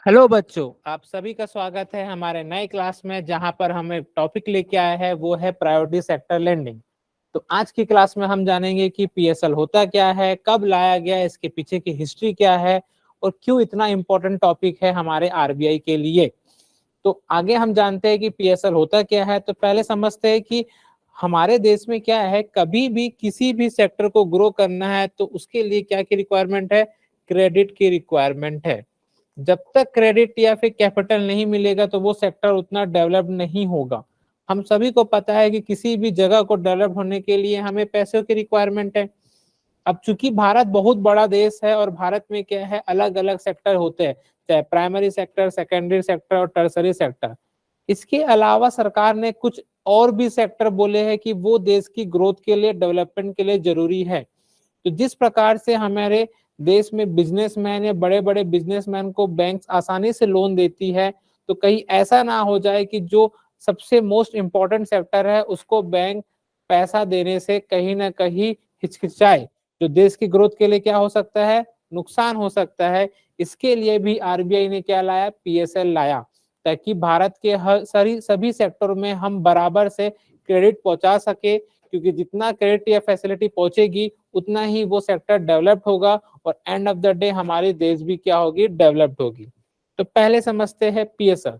Hello बच्चों, आप सभी का स्वागत है हमारे नए क्लास में, जहां पर हमें टॉपिक लेके आया है वो है प्रायोरिटी सेक्टर लेंडिंग। तो आज की क्लास में हम जानेंगे कि पीएसएल होता क्या है, कब लाया गया, इसके पीछे की हिस्ट्री क्या है और क्यों इतना इम्पोर्टेंट टॉपिक है हमारे आरबीआई के लिए। तो आगे हम जानते हैं कि पीएसएल होता क्या है। तो पहले समझते हैं कि हमारे देश में क्या है, कभी भी किसी भी सेक्टर को ग्रो करना है तो उसके लिए क्या की रिक्वायरमेंट है, क्रेडिट की रिक्वायरमेंट है। जब तक क्रेडिट या फिर कैपिटल नहीं मिलेगा तो वो सेक्टर उतना डेवलप नहीं होगा। हम सभी को पता है कि किसी भी जगह को डेवलप होने के लिए हमें पैसों की रिक्वायरमेंट है। अब चूंकि भारत बहुत बड़ा देश है और भारत में क्या है, अलग अलग सेक्टर होते हैं, चाहे प्राइमरी सेक्टर, सेकेंडरी सेक्टर और टर्सरी सेक्टर। इसके अलावा सरकार ने कुछ और भी सेक्टर बोले हैं कि वो देश की ग्रोथ के लिए, डेवलपमेंट के लिए जरूरी है। तो जिस प्रकार से हमारे देश में बिजनेसमैन या बड़े बड़े बिजनेसमैन को बैंक आसानी से लोन देती है, तो कहीं ऐसा ना हो जाए कि जो सबसे मोस्ट इम्पोर्टेंट सेक्टर है उसको बैंक पैसा देने से कहीं ना कहीं हिचकिचाए, जो देश की ग्रोथ के लिए क्या हो सकता है, नुकसान हो सकता है। इसके लिए भी आरबीआई ने क्या लाया, पीएसएल लाया, ताकि भारत के हर सभी सेक्टरों में हम बराबर से क्रेडिट पहुंचा सके, क्योंकि जितना क्रेडिट या फैसिलिटी पहुंचेगी उतना ही वो सेक्टर डेवलप्ड होगा और एंड ऑफ द डे हमारी देश भी क्या होगी, डेवलप्ड होगी। तो पहले समझते हैं पीएसएल।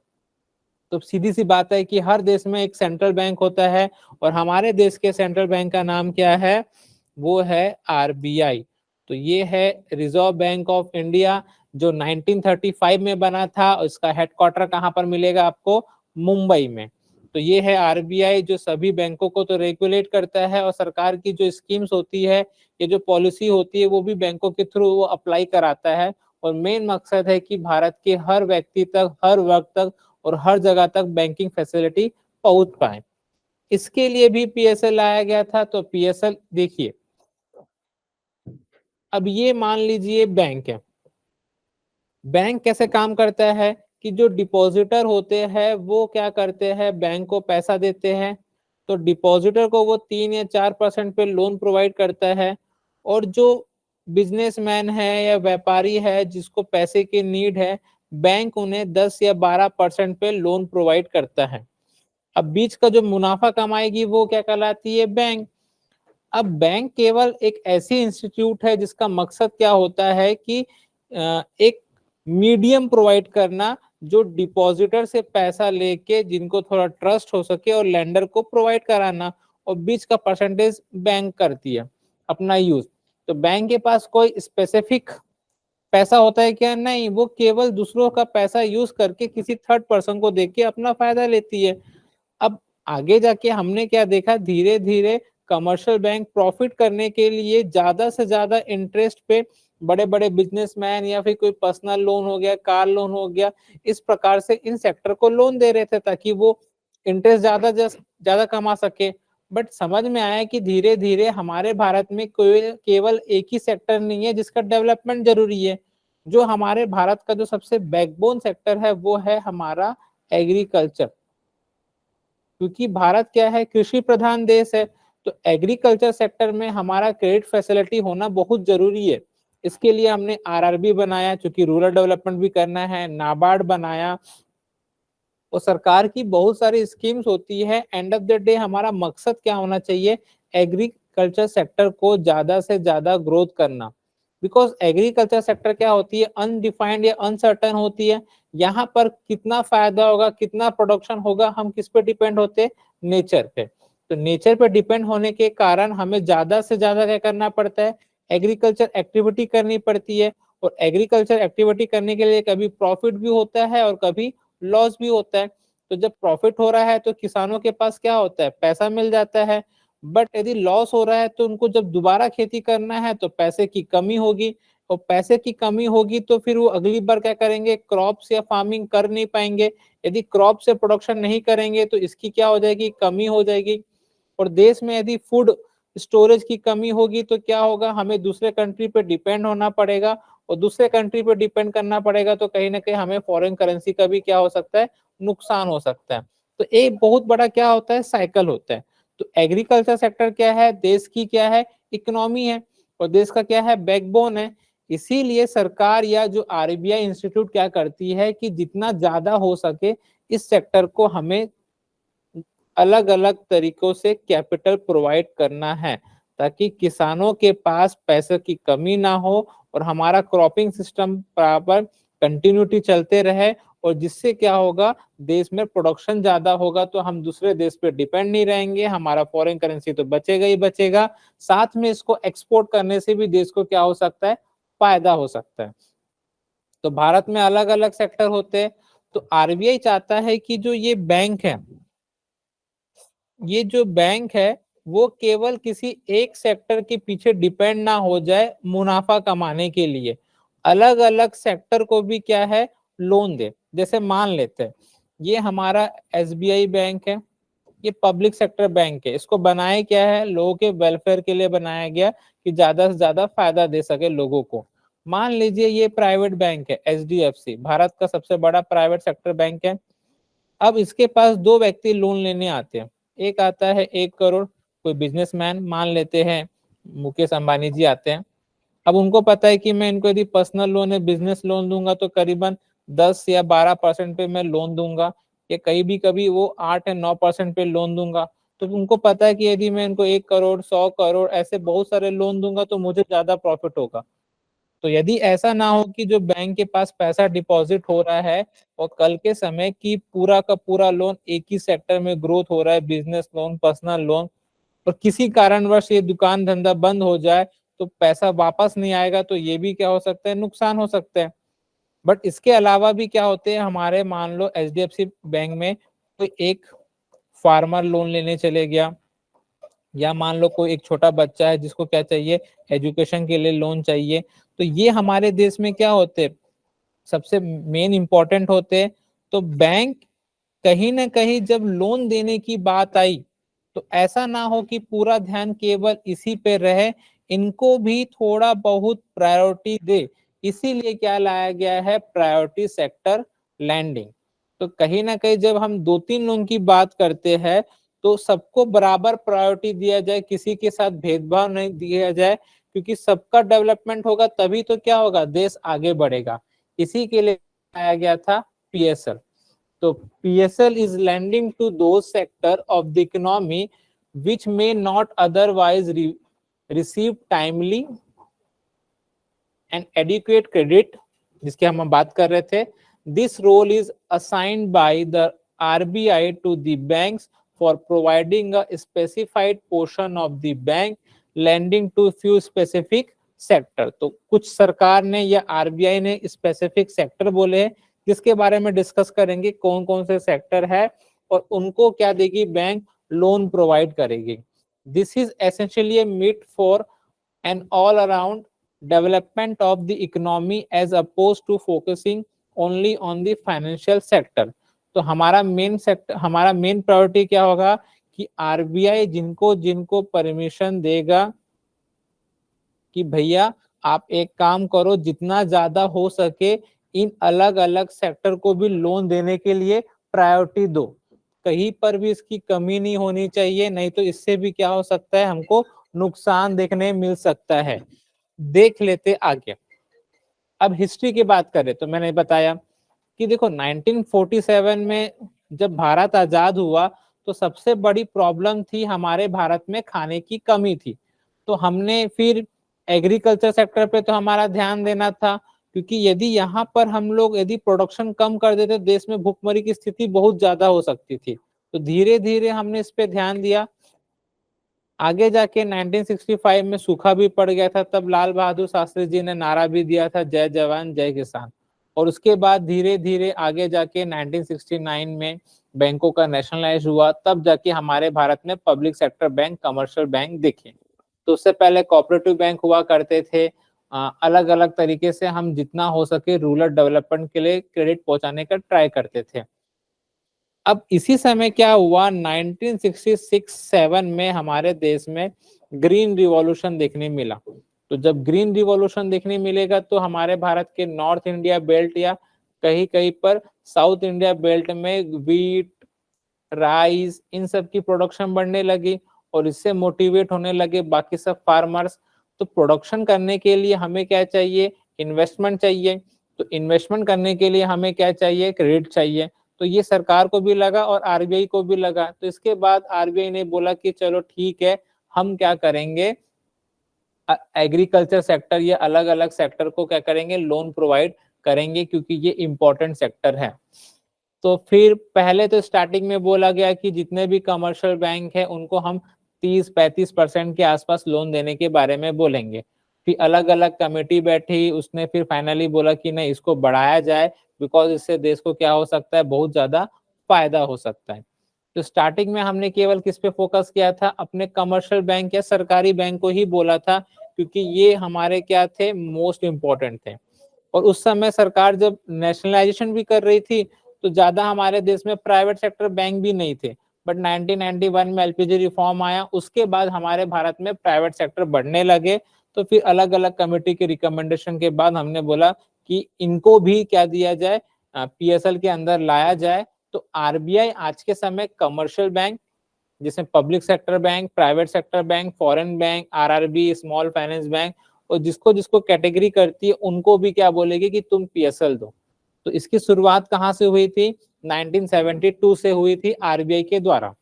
तो सीधी सी बात है कि हर देश में एक सेंट्रल बैंक होता है और हमारे देश के सेंट्रल बैंक का नाम क्या है, वो है आरबीआई। तो ये है रिजर्व बैंक ऑफ इंडिया, जो 1935 में बना था। इसका हेडक्वार्टर कहाँ पर मिलेगा आपको, मुंबई में। तो ये है आरबीआई, जो सभी बैंकों को तो रेगुलेट करता है और सरकार की जो स्कीम्स होती है, ये जो पॉलिसी होती है, वो भी बैंकों के थ्रू वो अप्लाई कराता है। और मेन मकसद है कि भारत के हर व्यक्ति तक, हर वर्ग तक और हर जगह तक बैंकिंग फैसिलिटी पहुंच पाए। इसके लिए भी पीएसएल लाया गया था। तो पीएसएल देखिए, अब ये मान लीजिए बैंक है। बैंक कैसे काम करता है कि जो डिपॉजिटर होते हैं वो क्या करते हैं, बैंक को पैसा देते हैं। तो डिपॉजिटर को वो 3 या 4% पे लोन प्रोवाइड करता है, और जो बिजनेसमैन है या व्यापारी है जिसको पैसे की नीड है, बैंक उन्हें 10 या 12% पे लोन प्रोवाइड करता है। अब बीच का जो मुनाफा कमाएगी वो क्या कहलाती है, बैंक। अब बैंक केवल एक ऐसी इंस्टीट्यूट है जिसका मकसद क्या होता है कि एक मीडियम प्रोवाइड करना, जो डिपॉजिटर से पैसा लेके जिनको थोड़ा ट्रस्ट हो सके और लेंडर को प्रोवाइड कराना, और बीच का परसेंटेज बैंक करती है अपना यूज। तो बैंक के पास कोई स्पेसिफिक पैसा होता है क्या, नहीं, वो केवल दूसरों का पैसा यूज करके किसी थर्ड पर्सन को देके अपना फायदा लेती है। अब आगे जाके हमने क्या देखा, धीरे धीरे कमर्शियल बैंक प्रॉफिट करने के लिए ज्यादा से ज्यादा इंटरेस्ट पे बड़े बड़े बिजनेसमैन या फिर कोई पर्सनल लोन हो गया, कार लोन हो गया, इस प्रकार से इन सेक्टर को लोन दे रहे थे ताकि वो इंटरेस्ट ज्यादा ज्यादा कमा सके। बट समझ में आया कि धीरे धीरे हमारे भारत में कोई केवल एक ही सेक्टर नहीं है जिसका डेवलपमेंट जरूरी है। जो हमारे भारत का जो सबसे बैकबोन सेक्टर है वो है हमारा एग्रीकल्चर, क्योंकि भारत क्या है, कृषि प्रधान देश है। तो एग्रीकल्चर सेक्टर में हमारा क्रेडिट फैसिलिटी होना बहुत जरूरी है। इसके लिए हमने आरआरबी बनाया, क्योंकि रूरल डेवलपमेंट भी करना है, नाबार्ड बनाया, और सरकार की बहुत सारी स्कीम्स होती है। एंड ऑफ द डे हमारा मकसद क्या होना चाहिए, एग्रीकल्चर सेक्टर को ज्यादा से ज्यादा ग्रोथ करना। बिकॉज एग्रीकल्चर सेक्टर क्या होती है, अनडिफाइंड या अनसर्टन होती है। यहाँ पर कितना फायदा होगा, कितना प्रोडक्शन होगा, हम किस पे डिपेंड होते हैं, नेचर पे। तो नेचर पे डिपेंड होने के कारण हमें ज्यादा से ज्यादा क्या करना पड़ता है, एग्रीकल्चर एक्टिविटी करनी पड़ती है। और एग्रीकल्चर एक्टिविटी करने के लिए कभी प्रॉफिट भी होता है और कभी लॉस भी होता है। तो जब प्रॉफिट हो रहा है तो किसानों के पास क्या होता है, पैसा मिल जाता है। बट यदि लॉस हो रहा है तो उनको जब दोबारा खेती करना है तो पैसे की कमी होगी, और पैसे की कमी होगी तो फिर वो अगली बार क्या करेंगे, क्रॉप्स या फार्मिंग कर नहीं पाएंगे। यदि क्रॉप से प्रोडक्शन नहीं करेंगे तो इसकी क्या हो जाएगी, कमी हो जाएगी। और देश में यदि फूड स्टोरेज की कमी होगी तो क्या होगा, हमें दूसरे कंट्री पे डिपेंड होना पड़ेगा, और दूसरे कंट्री पे डिपेंड करना पड़ेगा तो कहीं ना कहीं हमें फॉरेन करेंसी का भी क्या हो सकता है, नुकसान हो सकता है। तो एक बहुत बड़ा क्या होता है, साइकिल होता है। तो एग्रीकल्चर सेक्टर क्या है, देश की क्या है, इकोनॉमी है, और देश का क्या है, बैकबोन है। इसीलिए सरकार या जो आरबीआई इंस्टीट्यूट क्या करती है कि जितना ज्यादा हो सके इस सेक्टर को हमें अलग अलग तरीकों से कैपिटल प्रोवाइड करना है, ताकि किसानों के पास पैसे की कमी ना हो और हमारा क्रॉपिंग सिस्टम बराबर कंटिन्यूटी चलते रहे, और जिससे क्या होगा, देश में प्रोडक्शन ज्यादा होगा तो हम दूसरे देश पे डिपेंड नहीं रहेंगे, हमारा फॉरेन करेंसी तो बचेगा ही बचेगा, साथ में इसको एक्सपोर्ट करने से भी देश को क्या हो सकता है, फायदा हो सकता है। तो भारत में अलग अलग सेक्टर होते हैं। तो आरबीआई चाहता है कि जो ये बैंक है, ये जो बैंक है वो केवल किसी एक सेक्टर के पीछे डिपेंड ना हो जाए मुनाफा कमाने के लिए, अलग अलग सेक्टर को भी क्या है, लोन दे। जैसे मान लेते हैं ये हमारा एसबीआई बैंक है, ये पब्लिक सेक्टर बैंक है, इसको बनाया क्या है, लोगों के वेलफेयर के लिए बनाया गया कि ज्यादा से ज्यादा फायदा दे सके लोगों को। मान लीजिए ये प्राइवेट बैंक है, एचडीएफसी भारत का सबसे बड़ा प्राइवेट सेक्टर बैंक है। अब इसके पास दो व्यक्ति लोन लेने आते हैं, एक आता है 1 करोड़, कोई बिजनेसमैन मान लेते हैं मुकेश अंबानी जी आते हैं। अब उनको पता है कि मैं इनको यदि पर्सनल लोन है, बिजनेस लोन दूंगा तो करीबन 10 या 12% पे मैं लोन दूंगा, या कभी वो 8 या 9% पे लोन दूंगा। तो उनको पता है कि यदि मैं इनको 1 करोड़ 100 करोड़ ऐसे बहुत सारे लोन दूंगा तो मुझे ज्यादा प्रॉफिट होगा। तो यदि ऐसा ना हो कि जो बैंक के पास पैसा डिपॉजिट हो रहा है और कल के समय की पूरा का पूरा लोन एक ही सेक्टर में ग्रोथ हो रहा है, बिजनेस लोन, पर्सनल लोन, और किसी कारणवश ये दुकान धंधा बंद हो जाए तो पैसा वापस नहीं आएगा, तो ये भी क्या हो सकता है, नुकसान हो सकता है। बट इसके अलावा भी क्या होते हैं हमारे, मान लो एचडीएफसी बैंक में कोई एक फार्मर लोन लेने चले गया, या मान लो कोई एक छोटा बच्चा है जिसको क्या चाहिए, एजुकेशन के लिए लोन चाहिए, तो ये हमारे देश में क्या होते हैं, सबसे मेन इंपॉर्टेंट होते हैं। तो बैंक कहीं ना कहीं जब लोन देने की बात आई तो ऐसा ना हो कि पूरा ध्यान केवल इसी पे रहे, इनको भी थोड़ा बहुत प्रायोरिटी दे। इसीलिए क्या लाया गया है, प्रायोरिटी सेक्टर लैंडिंग। तो कहीं ना कहीं जब हम 2-3 लोन की बात करते हैं तो सबको बराबर प्रायोरिटी दिया जाए, किसी के साथ भेदभाव नहीं दिया जाए, क्योंकि सबका डेवलपमेंट होगा तभी तो क्या होगा, देश आगे बढ़ेगा। इसी के लिए आया गया था पीएसएल। तो PSL is lending to those sector of the economy which may not otherwise receive timely and adequate credit, जिसके हम बात कर रहे थे। This role is assigned by the RBI to the banks for providing a specified portion of the bank lending to few specific sector। तो कुछ सरकार ने या आरबीआई ने स्पेसिफिक सेक्टर बोले हैं, जिसके बारे में डिस्कस करेंगे कौन कौन से सेक्टर है और उनको क्या देगी बैंक, लोन प्रोवाइड करेगी। This is essentially meet for an all around development of the economy as opposed to focusing only on the financial sector। तो हमारा मेन सेक्टर, हमारा मेन प्रायोरिटी क्या होगा कि आरबीआई जिनको जिनको परमिशन देगा कि भैया आप एक काम करो, जितना ज्यादा हो सके इन अलग अलग सेक्टर को भी लोन देने के लिए प्रायोरिटी दो, कहीं पर भी इसकी कमी नहीं होनी चाहिए, नहीं तो इससे भी क्या हो सकता है, हमको नुकसान देखने मिल सकता है। देख लेते आगे। अब हिस्ट्री की बात करें तो मैंने बताया कि देखो 1947 में जब भारत आजाद हुआ तो सबसे बड़ी प्रॉब्लम थी हमारे भारत में खाने की कमी थी। तो हमने फिर एग्रीकल्चर सेक्टर पे तो हमारा ध्यान देना था, क्योंकि यदि यहाँ पर हम लोग यदि प्रोडक्शन कम कर देते देश में भुखमरी की स्थिति बहुत ज्यादा हो सकती थी। तो धीरे धीरे हमने इस पे ध्यान दिया। आगे जाके 1965 में सूखा भी पड़ गया था, तब लाल बहादुर शास्त्री जी ने नारा भी दिया था, जय जवान जय किसान। और उसके बाद धीरे धीरे आगे जाके 1969 में बैंकों का नेशनलाइज हुआ, तब जाके हमारे भारत में public sector bank, commercial bank दिखे। तो उससे पहले कोऑपरेटिव बैंक हुआ करते थे। अलग अलग तरीके से हम जितना हो सके रूरल डेवलपमेंट के लिए क्रेडिट पहुंचाने का ट्राई करते थे। अब इसी समय क्या हुआ, 1966-7 में हमारे देश में ग्रीन रिवॉल्यूशन देखने मिला। तो जब ग्रीन रिवॉल्यूशन देखने मिलेगा तो हमारे भारत के नॉर्थ इंडिया बेल्ट या कहीं कहीं पर साउथ इंडिया बेल्ट में व्हीट, राइस, इन सब की प्रोडक्शन बढ़ने लगी और इससे मोटिवेट होने लगे बाकी सब फार्मर्स। तो प्रोडक्शन करने के लिए हमें क्या चाहिए, इन्वेस्टमेंट चाहिए, तो इन्वेस्टमेंट करने के लिए हमें क्या चाहिए, क्रेडिट चाहिए। तो ये सरकार को भी लगा और आरबीआई को भी लगा। तो इसके बाद आरबीआई ने बोला कि चलो ठीक है, हम क्या करेंगे, एग्रीकल्चर सेक्टर या अलग अलग सेक्टर को क्या करेंगे, लोन प्रोवाइड करेंगे, क्योंकि ये इंपॉर्टेंट सेक्टर है। तो फिर पहले तो स्टार्टिंग में बोला गया कि जितने भी कमर्शियल बैंक है उनको हम 30-35% के आसपास लोन देने के बारे में बोलेंगे। फिर अलग अलग कमेटी बैठी, उसने फिर फाइनली बोला कि नहीं, इसको बढ़ाया जाए, बिकॉज इससे देश को क्या हो सकता है, बहुत ज्यादा फायदा हो सकता है। तो स्टार्टिंग में हमने केवल किस पे फोकस किया था, अपने कमर्शियल बैंक या सरकारी बैंक को ही बोला था, क्योंकि ये हमारे क्या थे, मोस्ट इम्पोर्टेंट थे। और उस समय सरकार जब नेशनलाइजेशन भी कर रही थी, तो ज्यादा हमारे देश में प्राइवेट सेक्टर बैंक भी नहीं थे। बट 1991 में एलपीजी रिफॉर्म आया, उसके बाद हमारे भारत में प्राइवेट सेक्टर बढ़ने लगे। तो फिर अलग अलग कमेटी के रिकमेंडेशन के बाद हमने बोला कि इनको भी क्या दिया जाए, पीएसएल के अंदर लाया जाए। तो आरबीआई आज के समय कमर्शियल बैंक, जिसमें public sector bank, private sector bank, foreign bank, RRB, small finance bank, और जिसको जिसको कैटेगरी करती है उनको भी क्या बोलेगी कि तुम पीएसएल दो। तो इसकी शुरुआत कहाँ से हुई थी, 1972 से हुई थी आरबीआई के द्वारा।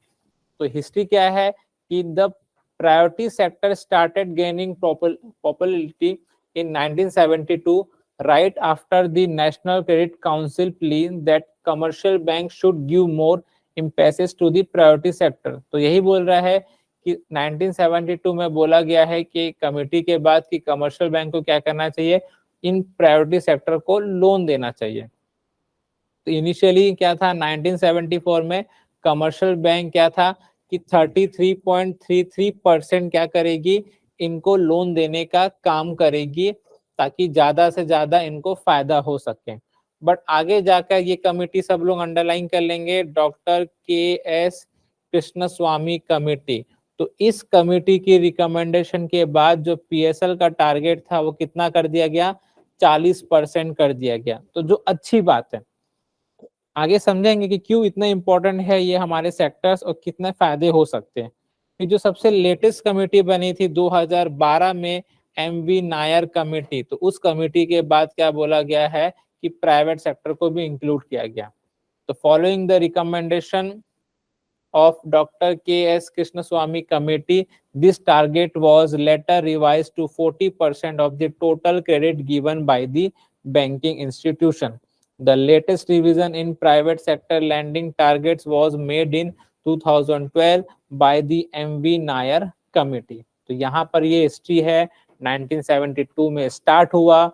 तो हिस्ट्री क्या है कि the priority sector started gaining popularity in 1972 right after the National Credit Council plea that commercial banks should give more emphasis to the priority sector। तो यही बोल रहा है कि 1972 में बोला गया है कि कमेटी के बाद कि कमर्शियल बैंक को क्या करना चाहिए, इन प्रायोरिटी सेक्टर को लोन देना चाहिए। तो इनिशियली क्या था, 1974 में कमर्शियल बैंक क्या था कि 33.33% क्या करेगी, इनको लोन देने का काम करेगी, ताकि ज्यादा से ज्यादा इनको फायदा हो सके। बट आगे जाकर ये कमेटी सब लोग अंडरलाइन कर लेंगे, डॉक्टर के.एस. कृष्णस्वामी कमेटी। तो इस कमेटी की रिकमेंडेशन के बाद जो पीएसएल का टारगेट था वो कितना कर दिया गया, 40% कर दिया गया। तो जो अच्छी बात है, आगे समझेंगे कि क्यों इतना इंपॉर्टेंट है ये हमारे सेक्टर्स और कितने फायदे हो सकते हैं। ये जो सबसे लेटेस्ट कमेटी बनी थी 2012 में, एमवी नायर कमेटी, तो उस कमेटी के बाद क्या बोला गया है कि प्राइवेट सेक्टर को भी इंक्लूड किया गया। तो following the recommendation of Dr. K.S. Krishnaswamy committee, this target was later revised to 40% of the total credit given by the banking institution. The latest revision in private sector lending targets was made in 2012 by the MV Nair committee. तो यहाँ पर ये history है, 1972 में start हुआ,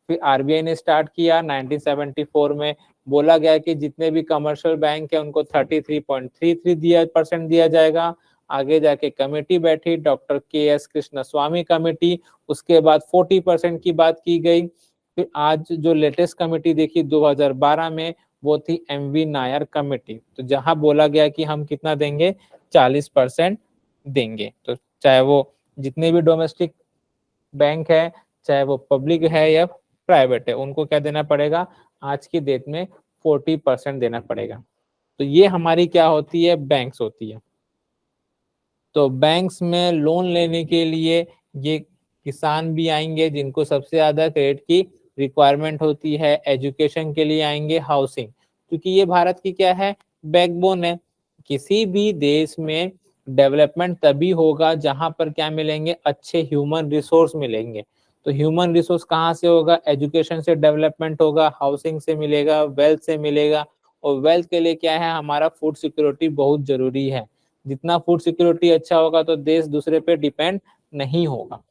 फिर RBI ने start किया, 1974 में बोला गया कि जितने भी कमर्शियल बैंक है उनको 33.33% दिया जाएगा। आगे जाके कमेटी बैठी, डॉक्टर के.एस. कृष्णस्वामी कमेटी, उसके बाद 40% की बात की गई। फिर आज जो लेटेस्ट कमेटी देखी 2012 में, वो थी एमवी नायर कमेटी। तो जहां बोला गया कि हम कितना देंगे, 40% देंगे। तो चाहे वो जितने भी डोमेस्टिक बैंक है, चाहे वो पब्लिक है या प्राइवेट है, उनको क्या देना पड़ेगा, आज की डेट में 40% देना पड़ेगा। तो ये हमारी क्या होती है, बैंक्स होती है। तो बैंक्स में लोन लेने के लिए ये किसान भी आएंगे जिनको सबसे ज्यादा क्रेडिट की रिक्वायरमेंट होती है, एजुकेशन के लिए आएंगे, हाउसिंग, क्योंकि ये भारत की क्या है, बैकबोन है। किसी भी देश में डेवलपमेंट तभी होगा जहां पर क्या मिलेंगे, अच्छे ह्यूमन रिसोर्स मिलेंगे। तो ह्यूमन रिसोर्स कहाँ से होगा, एजुकेशन से डेवलपमेंट होगा, हाउसिंग से मिलेगा, वेल्थ से मिलेगा। और वेल्थ के लिए क्या है, हमारा फूड सिक्योरिटी बहुत जरूरी है। जितना फूड सिक्योरिटी अच्छा होगा तो देश दूसरे पे डिपेंड नहीं होगा।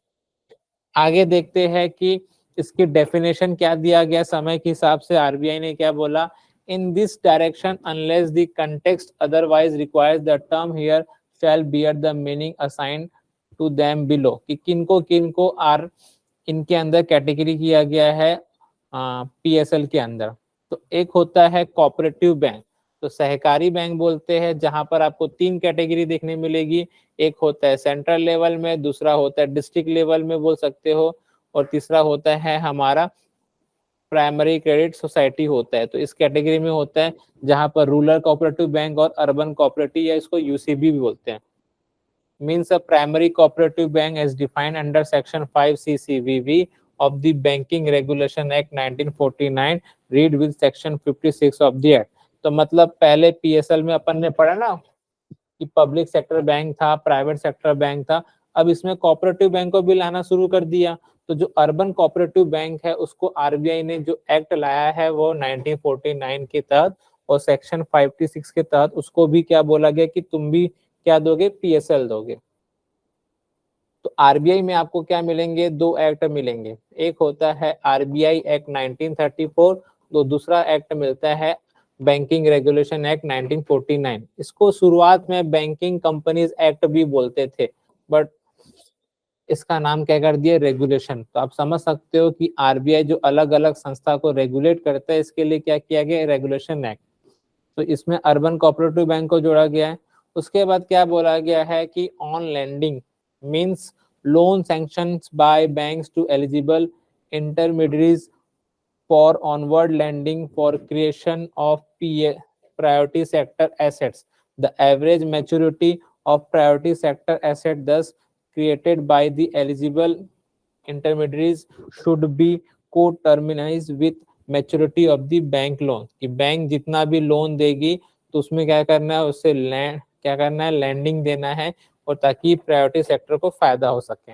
आगे देखते हैं कि इसकी डेफिनेशन क्या दिया गया समय के हिसाब से। आरबीआई ने क्या बोला, in this direction unless the context otherwise requires the term here shall bear the meaning assign to them below, कि किनको किनको आर इनके अंदर कैटेगरी किया गया है पीएसएल के अंदर। तो एक होता है कोऑपरेटिव बैंक, तो सहकारी बैंक बोलते हैं, जहां पर आपको 3 कैटेगरी देखने मिलेगी। एक होता है सेंट्रल लेवल में, दूसरा होता है डिस्ट्रिक्ट लेवल में बोल सकते हो, और तीसरा होता है हमारा प्राइमरी क्रेडिट सोसाइटी होता है। तो इस कैटेगरी में होता है जहां पर रूरल कोऑपरेटिव बैंक और अर्बन कोऑपरेटिव, या इसको यूसीबी भी बोलते हैं। means a primary cooperative bank as defined under section 5 CCVV of the Banking Regulation Act 1949 read with section 56 of the act। तो मतलब पहले PSL में अपन ने पढ़ा ना कि पब्लिक सेक्टर बैंक था, प्राइवेट सेक्टर बैंक था, अब इसमें कोऑपरेटिव बैंक को भी लाना शुरू कर दिया। तो जो अर्बन कोऑपरेटिव बैंक है उसको आरबीआई ने जो एक्ट लाया है वो 1949 के तहत और सेक्शन 56 के तहत उसको भी क्या बोला गया कि तुम भी क्या दोगे, पीएसएल दोगे। तो आरबीआई में आपको क्या मिलेंगे, दो एक्ट मिलेंगे, एक होता है आरबीआई एक्ट 1934, तो दूसरा एक्ट मिलता है बैंकिंग रेगुलेशन एक्ट 1949। इसको शुरुआत में बैंकिंग कंपनीज एक्ट भी बोलते थे, बट इसका नाम क्या कर दिया, रेगुलेशन। तो आप समझ सकते हो कि आरबीआई जो अलग अलग संस्था को रेगुलेट करता है, इसके लिए क्या किया गया, रेगुलेशन एक्ट। तो इसमें अर्बन कोऑपरेटिव बैंक को जोड़ा गया है। उसके बाद क्या बोला गया है कि on lending means loan sanctions by banks to eligible intermediaries for onward lending for creation of priority sector assets. The average maturity of priority sector asset thus created by the eligible intermediaries should be co-terminized with maturity of the bank loan। कि bank जितना भी loan देगी तो उसमें क्या करना है, उससे क्या करना है, लैंडिंग देना है, और ताकि प्रायोरिटी सेक्टर को फायदा हो सके।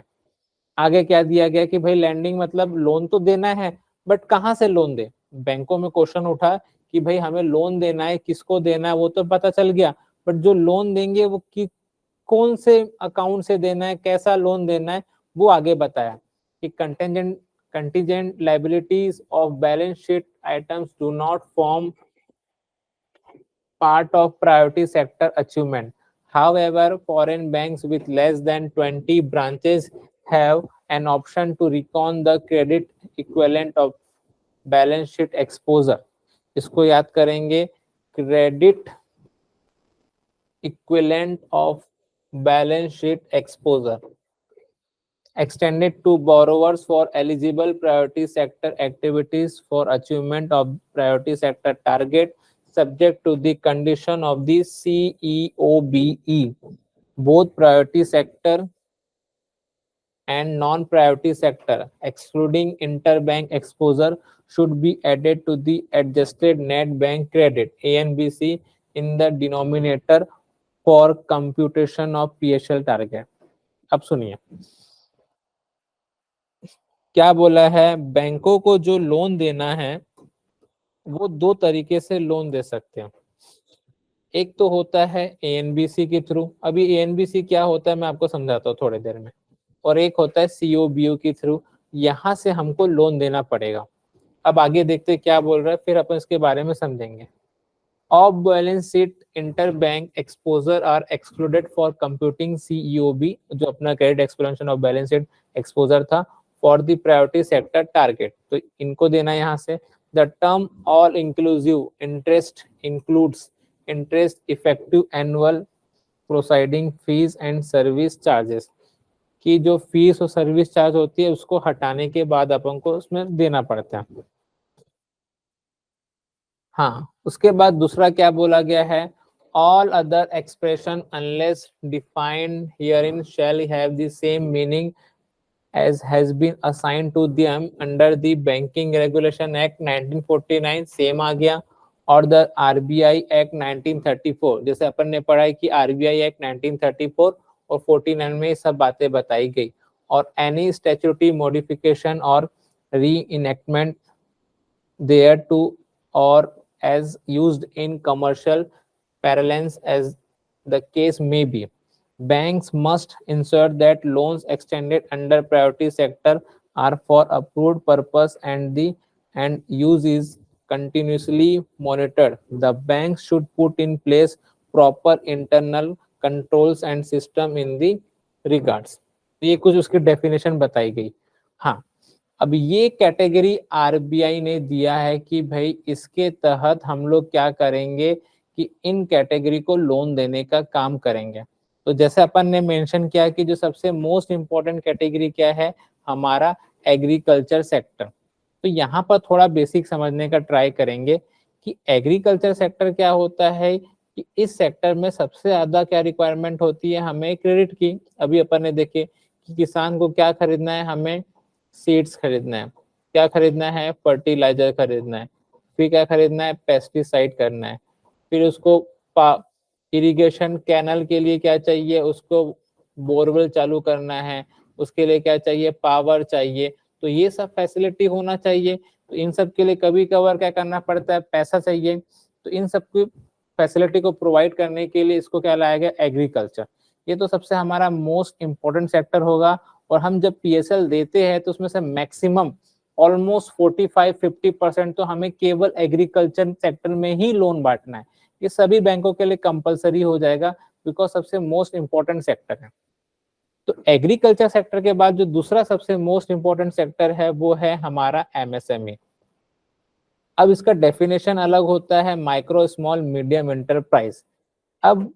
आगे क्या दिया गया कि भाई लैंडिंग मतलब लोन तो देना है, बट कहाँ से लोन दे। बैंकों में क्वेश्चन उठा कि भाई हमें लोन देना है, किसको देना है वो तो पता चल गया, बट जो लोन देंगे वो कौन से अकाउंट से देना है, कैसा लोन देना है, वो आगे बताया कि contingent liabilities of balance sheet items do not form part of priority sector achievement. However, foreign banks with less than 20 branches have an option to recon the credit equivalent of balance sheet exposure। इसको याद करेंगे, credit equivalent of balance sheet exposure extended to borrowers for eligible priority sector activities for achievement of priority sector target subject to the condition of the CEOBE. Both priority sector and non-priority sector, excluding interbank exposure, should be added to the adjusted net bank credit (ANBC) in the denominator for computation of PSL target। अब सुनिए क्या बोला है, बैंकों को जो loan देना है वो दो तरीके से लोन दे सकते हैं। एक तो होता है एएनबीसी के थ्रू, अभी एएनबीसी क्या होता है मैं आपको समझाता हूँ थोड़ी देर में, और एक होता है सीओबीयू के थ्रू, यहाँ से हमको लोन देना पड़ेगा। अब आगे देखते क्या बोल रहा है, फिर अपन इसके बारे में समझेंगे। Off balance sheet interbank exposure are excluded for computing CEOB, जो अपना credit expansion off balance sheet exposure था, for the priority sector target, तो इनको देना यहाँ से। The term all inclusive interest includes interest effective annual processing fees and service charges, की जो फीस और सर्विस चार्ज होती है उसको हटाने के बाद अपन को उसमें देना पड़ता है। हाँ, उसके बाद दूसरा क्या बोला गया है, all other expression unless defined herein shall have the same meaning as has been assigned to them under the Banking Regulation Act 1949, same आ गया, और द आरबीआई एक्ट 1934, जैसे अपन ने पढ़ा है कि आरबीआई एक्ट 1934 और 49 में सब बातें बताई गई, और एनी स्टैट्यूटरी मॉडिफिकेशन और री इनेक्टमेंट देयर टू और as used in commercial parlance as the case may be. Banks must ensure that loans extended under priority sector are for approved purpose and use is continuously monitored. The banks should put in place proper internal controls and system in the regards। ये कुछ उसकी definition बताई गई। हाँ, अब ये category RBI ने दिया है कि भाई इसके तहत हम लोग क्या करेंगे कि इन कैटेगरी को लोन देने का काम करेंगे। तो जैसे अपन ने मेंशन किया कि जो सबसे मोस्ट इंपॉर्टेंट कैटेगरी क्या है, हमारा एग्रीकल्चर सेक्टर। तो यहाँ पर थोड़ा बेसिक समझने का ट्राई करेंगे कि एग्रीकल्चर सेक्टर क्या होता है, कि इस सेक्टर में सबसे ज्यादा क्या रिक्वायरमेंट होती है, हमें क्रेडिट की। अभी अपन ने देखे कि किसान को क्या खरीदना है, हमें सीड्स खरीदना है, क्या खरीदना है, फर्टिलाइजर खरीदना है, फिर क्या खरीदना है, पेस्टिसाइड करना है, फिर उसको इरिगेशन कैनल के लिए क्या चाहिए, उसको बोरवेल चालू करना है, उसके लिए क्या चाहिए, पावर चाहिए। तो ये सब फैसिलिटी होना चाहिए। तो इन सब के लिए कभी कभार क्या करना पड़ता है, पैसा चाहिए। तो इन सब की फैसिलिटी को प्रोवाइड करने के लिए इसको क्या लाया गया, एग्रीकल्चर। ये तो सबसे हमारा मोस्ट इंपॉर्टेंट सेक्टर होगा। और हम जब पीएसएल देते हैं तो उसमें से मैक्सिमम ऑलमोस्ट 45-50% तो हमें केवल एग्रीकल्चर सेक्टर में ही लोन बांटना है। ये सभी बैंकों के लिए कंपलसरी हो जाएगा, बिकॉज सबसे मोस्ट इंपॉर्टेंट सेक्टर है। तो एग्रीकल्चर सेक्टर के बाद जो दूसरा सबसे मोस्ट इंपॉर्टेंट सेक्टर है वो है हमारा एमएसएमई। अब इसका डेफिनेशन अलग होता है, माइक्रो स्मॉल मीडियम एंटरप्राइज। अब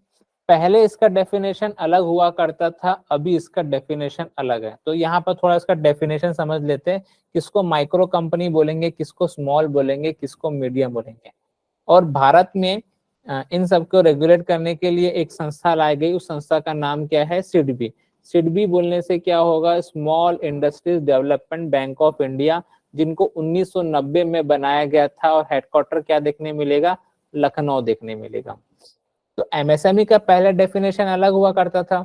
पहले इसका डेफिनेशन अलग हुआ करता था, अभी इसका डेफिनेशन अलग है। तो यहाँ पर थोड़ा इसका डेफिनेशन समझ लेते हैं, किसको माइक्रो कंपनी बोलेंगे, किसको स्मॉल बोलेंगे, किसको मीडियम बोलेंगे। और भारत में इन सबको रेगुलेट करने के लिए एक संस्था लाई गई, उस संस्था का नाम क्या है, सिडबी। सिडबी बोलने से क्या होगा, small industries development bank of India, जिनको 1990 में बनाया गया था। और हेडक्वार्टर क्या देखने मिलेगा, लखनऊ देखने मिलेगा। तो एमएसएमई का पहले डेफिनेशन अलग हुआ करता था।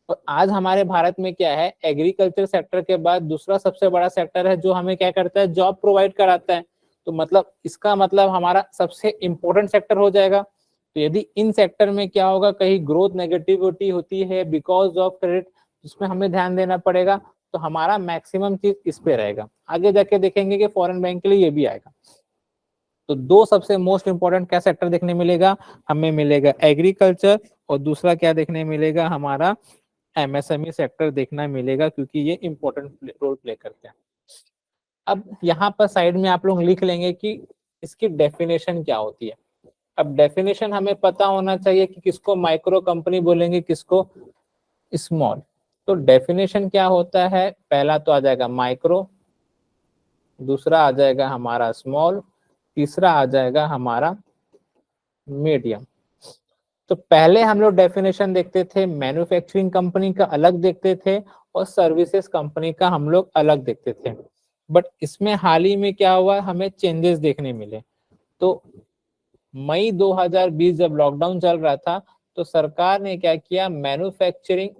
और आज हमारे भारत में क्या है, एग्रीकल्चर सेक्टर के बाद दूसरा सबसे बड़ा सेक्टर है जो हमें क्या करता है, जॉब प्रोवाइड कराता है। तो मतलब इसका मतलब हमारा सबसे इंपॉर्टेंट सेक्टर हो जाएगा। तो यदि इन सेक्टर में क्या होगा, कहीं ग्रोथ नेगेटिविटी होती है बिकॉज ऑफ क्रेडिट, उसमें हमें ध्यान देना पड़ेगा। तो हमारा मैक्सिमम चीज इस पे रहेगा। आगे जाके देखेंगे कि फॉरेन बैंक के लिए ये भी आएगा। तो दो सबसे मोस्ट इंपॉर्टेंट क्या सेक्टर देखने मिलेगा, हमें मिलेगा एग्रीकल्चर, और दूसरा क्या देखने मिलेगा, हमारा एमएसएमई सेक्टर देखना मिलेगा, क्योंकि ये इंपॉर्टेंट रोल प्ले करते हैं। अब यहाँ पर साइड में आप लोग लिख लेंगे कि इसकी डेफिनेशन क्या होती है। अब डेफिनेशन हमें पता होना चाहिए कि किसको माइक्रो कंपनी बोलेंगे, किसको स्मॉल। तो डेफिनेशन क्या होता है, पहला तो आ जाएगा माइक्रो, दूसरा आ जाएगा हमारा स्मॉल, तीसरा आ जाएगा हमारा मीडियम। तो पहले हम लोग डेफिनेशन देखते थे, मैन्युफैक्चरिंग कंपनी का अलग देखते थे और सर्विसेज कंपनी का हम लोग अलग देखते थे। बट इसमें हाल ही में क्या हुआ, हमें चेंजेस देखने मिले। तो मई 2020 जब लॉकडाउन चल रहा था, तो सरकार ने क्या किया, मैन्युफैक्चरिंग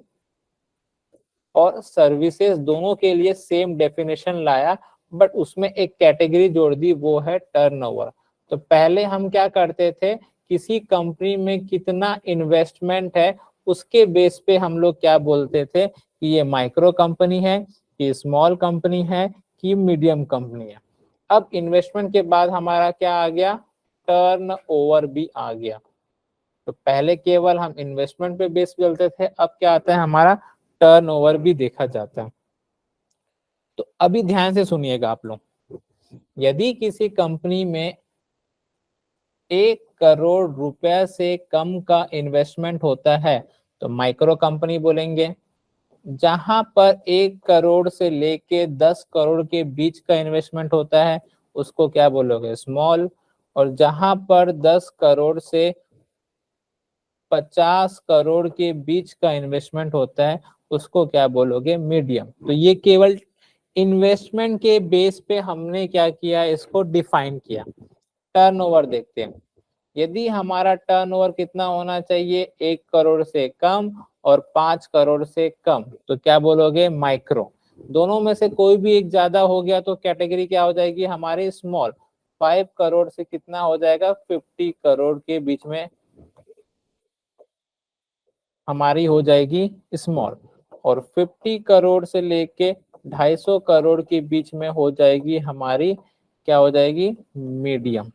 और सर्विसेज दोनों के लिए सेम डेफिनेशन लाया, बट उसमें एक कैटेगरी जोड़ दी, वो है टर्नओवर। तो पहले हम क्या करते थे, किसी कंपनी में कितना इन्वेस्टमेंट है उसके बेस पे हम लोग क्या बोलते थे कि ये माइक्रो कंपनी है, कि स्मॉल कंपनी है, कि मीडियम कंपनी है। अब इन्वेस्टमेंट के बाद हमारा क्या आ गया, टर्नओवर भी आ गया। तो पहले केवल हम इन्वेस्टमेंट पे बेस बोलते थे, अब क्या आता है, हमारा टर्नओवर भी देखा जाता है। तो अभी ध्यान से सुनिएगा आप लोग, यदि किसी कंपनी में 1 करोड़ रुपए से कम का इन्वेस्टमेंट होता है तो माइक्रो कंपनी बोलेंगे। जहां पर 1 करोड़ से लेके 10 करोड़ के बीच का इन्वेस्टमेंट होता है उसको क्या बोलोगे, स्मॉल। और जहां पर 10 करोड़ से 50 करोड़ के बीच का इन्वेस्टमेंट होता है उसको क्या बोलोगे, मीडियम। तो ये केवल इन्वेस्टमेंट के बेस पे हमने क्या किया, इसको डिफाइन किया। टर्नओवर देखते हैं, यदि हमारा टर्नओवर कितना होना चाहिए, 1 करोड़ से कम और 5 करोड़ से कम, तो क्या बोलोगे, माइक्रो। दोनों में से कोई भी एक ज्यादा हो गया तो कैटेगरी क्या हो जाएगी हमारी, स्मॉल। 5 करोड़ से कितना हो जाएगा, 50 करोड़ के बीच में हमारी हो जाएगी स्मॉल। और 50 करोड़ से लेके 250 करोड़ के बीच में हो जाएगी हमारी, क्या हो जाएगी, मीडियम।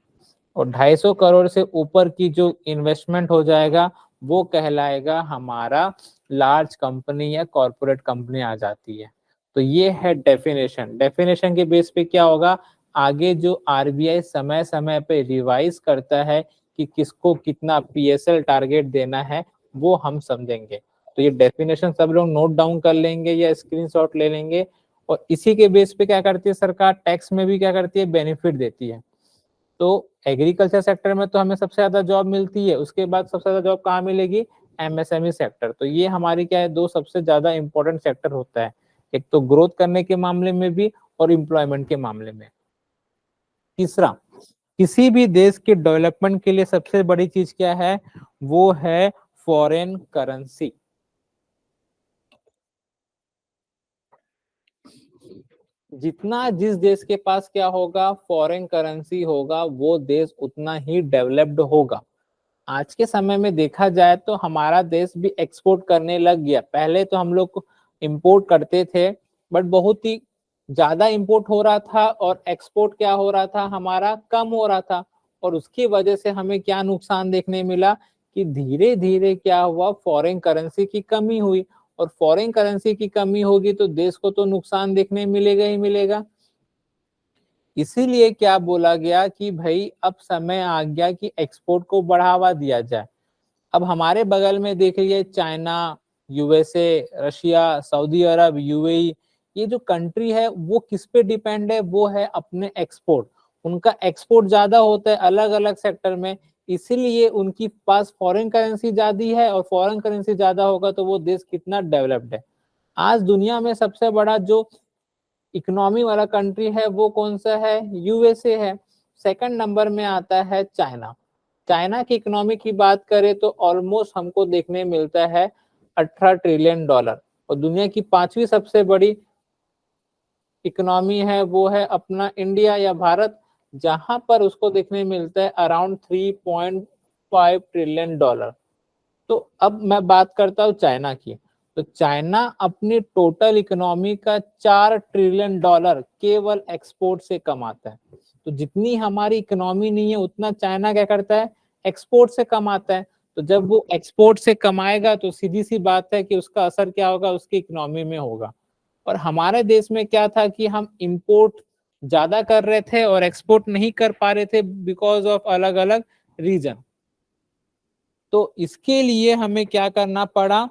और 250 करोड़ से ऊपर की जो इन्वेस्टमेंट हो जाएगा वो कहलाएगा हमारा लार्ज कंपनी या कॉर्पोरेट कंपनी आ जाती है। तो ये है डेफिनेशन। डेफिनेशन के बेस पे क्या होगा, आगे जो आरबीआई समय समय पे रिवाइज करता है कि किसको कितना पीएसएल टारगेट देना है, वो हम समझेंगे। तो ये डेफिनेशन सब लोग नोट डाउन कर लेंगे या स्क्रीनशॉट ले लेंगे। और इसी के बेस पे क्या करती है सरकार, टैक्स में भी क्या करती है, बेनिफिट देती है। तो एग्रीकल्चर सेक्टर में तो हमें सबसे ज्यादा जॉब मिलती है, उसके बाद सबसे ज्यादा जॉब कहाँ मिलेगी, एमएसएमई सेक्टर। तो ये हमारी क्या है, दो सबसे ज्यादा इंपॉर्टेंट सेक्टर होता है, एक तो ग्रोथ करने के मामले में भी और एम्प्लॉयमेंट के मामले में। तीसरा, किसी भी देश के डेवलपमेंट के लिए सबसे बड़ी चीज क्या है, वो है फॉरेन करेंसी। जितना जिस देश के पास क्या होगा, फॉरेन करेंसी होगा, वो देश उतना ही डेवलप्ड होगा। आज के समय में देखा जाए तो हमारा देश भी एक्सपोर्ट करने लग गया। पहले तो हम लोग इंपोर्ट करते थे, बट बहुत ही ज्यादा इंपोर्ट हो रहा था और एक्सपोर्ट क्या हो रहा था, हमारा कम हो रहा था। और उसकी वजह से हमें क्या नुकसान देखने मिला कि धीरे धीरे क्या हुआ, फॉरेन करेंसी की कमी हुई। और फॉरेन करेंसी की कमी होगी तो देश को तो नुकसान देखने मिलेगा ही मिलेगा। इसीलिए क्या बोला गया कि भाई अब समय आ गया कि एक्सपोर्ट को बढ़ावा दिया जाए। अब हमारे बगल में देखिए, चाइना, यूएसए, रशिया, सऊदी अरब, यूएई, ये जो कंट्री है वो किस पे डिपेंड है, वो है अपने एक्सपोर्ट। उनका एक्सपोर्ट ज्यादा होता है अलग अलग सेक्टर में, इसीलिए उनकी पास फॉरेन करेंसी ज्यादा है। और फॉरेन करेंसी ज्यादा होगा तो वो देश कितना डेवलप्ड है। आज दुनिया में सबसे बड़ा जो इकोनॉमी वाला कंट्री है वो कौन सा है, यूएसए है। सेकंड नंबर में आता है चाइना। चाइना की इकोनॉमी की बात करें तो ऑलमोस्ट हमको देखने मिलता है 18 ट्रिलियन डॉलर। और दुनिया की पांचवी सबसे बड़ी इकोनॉमी है वो है अपना इंडिया या भारत, जहां पर उसको देखने मिलता है अराउंड 3.5 ट्रिलियन डॉलर। तो अब मैं बात करता हूँ चाइना की। तो चाइना अपनी टोटल इकोनॉमी का 4 ट्रिलियन डॉलर केवल एक्सपोर्ट से कमाता है। तो जितनी हमारी इकोनॉमी नहीं है उतना चाइना क्या करता है, एक्सपोर्ट से कमाता है। तो जब वो एक्सपोर्ट से कमाएगा तो सीधी सी बात है कि उसका असर क्या होगा, उसकी इकोनॉमी में होगा। और हमारे देश में क्या था कि हम इंपोर्ट ज्यादा कर रहे थे और एक्सपोर्ट नहीं कर पा रहे थे बिकॉज ऑफ अलग अलग रीजन। तो इसके लिए हमें क्या करना पड़ा,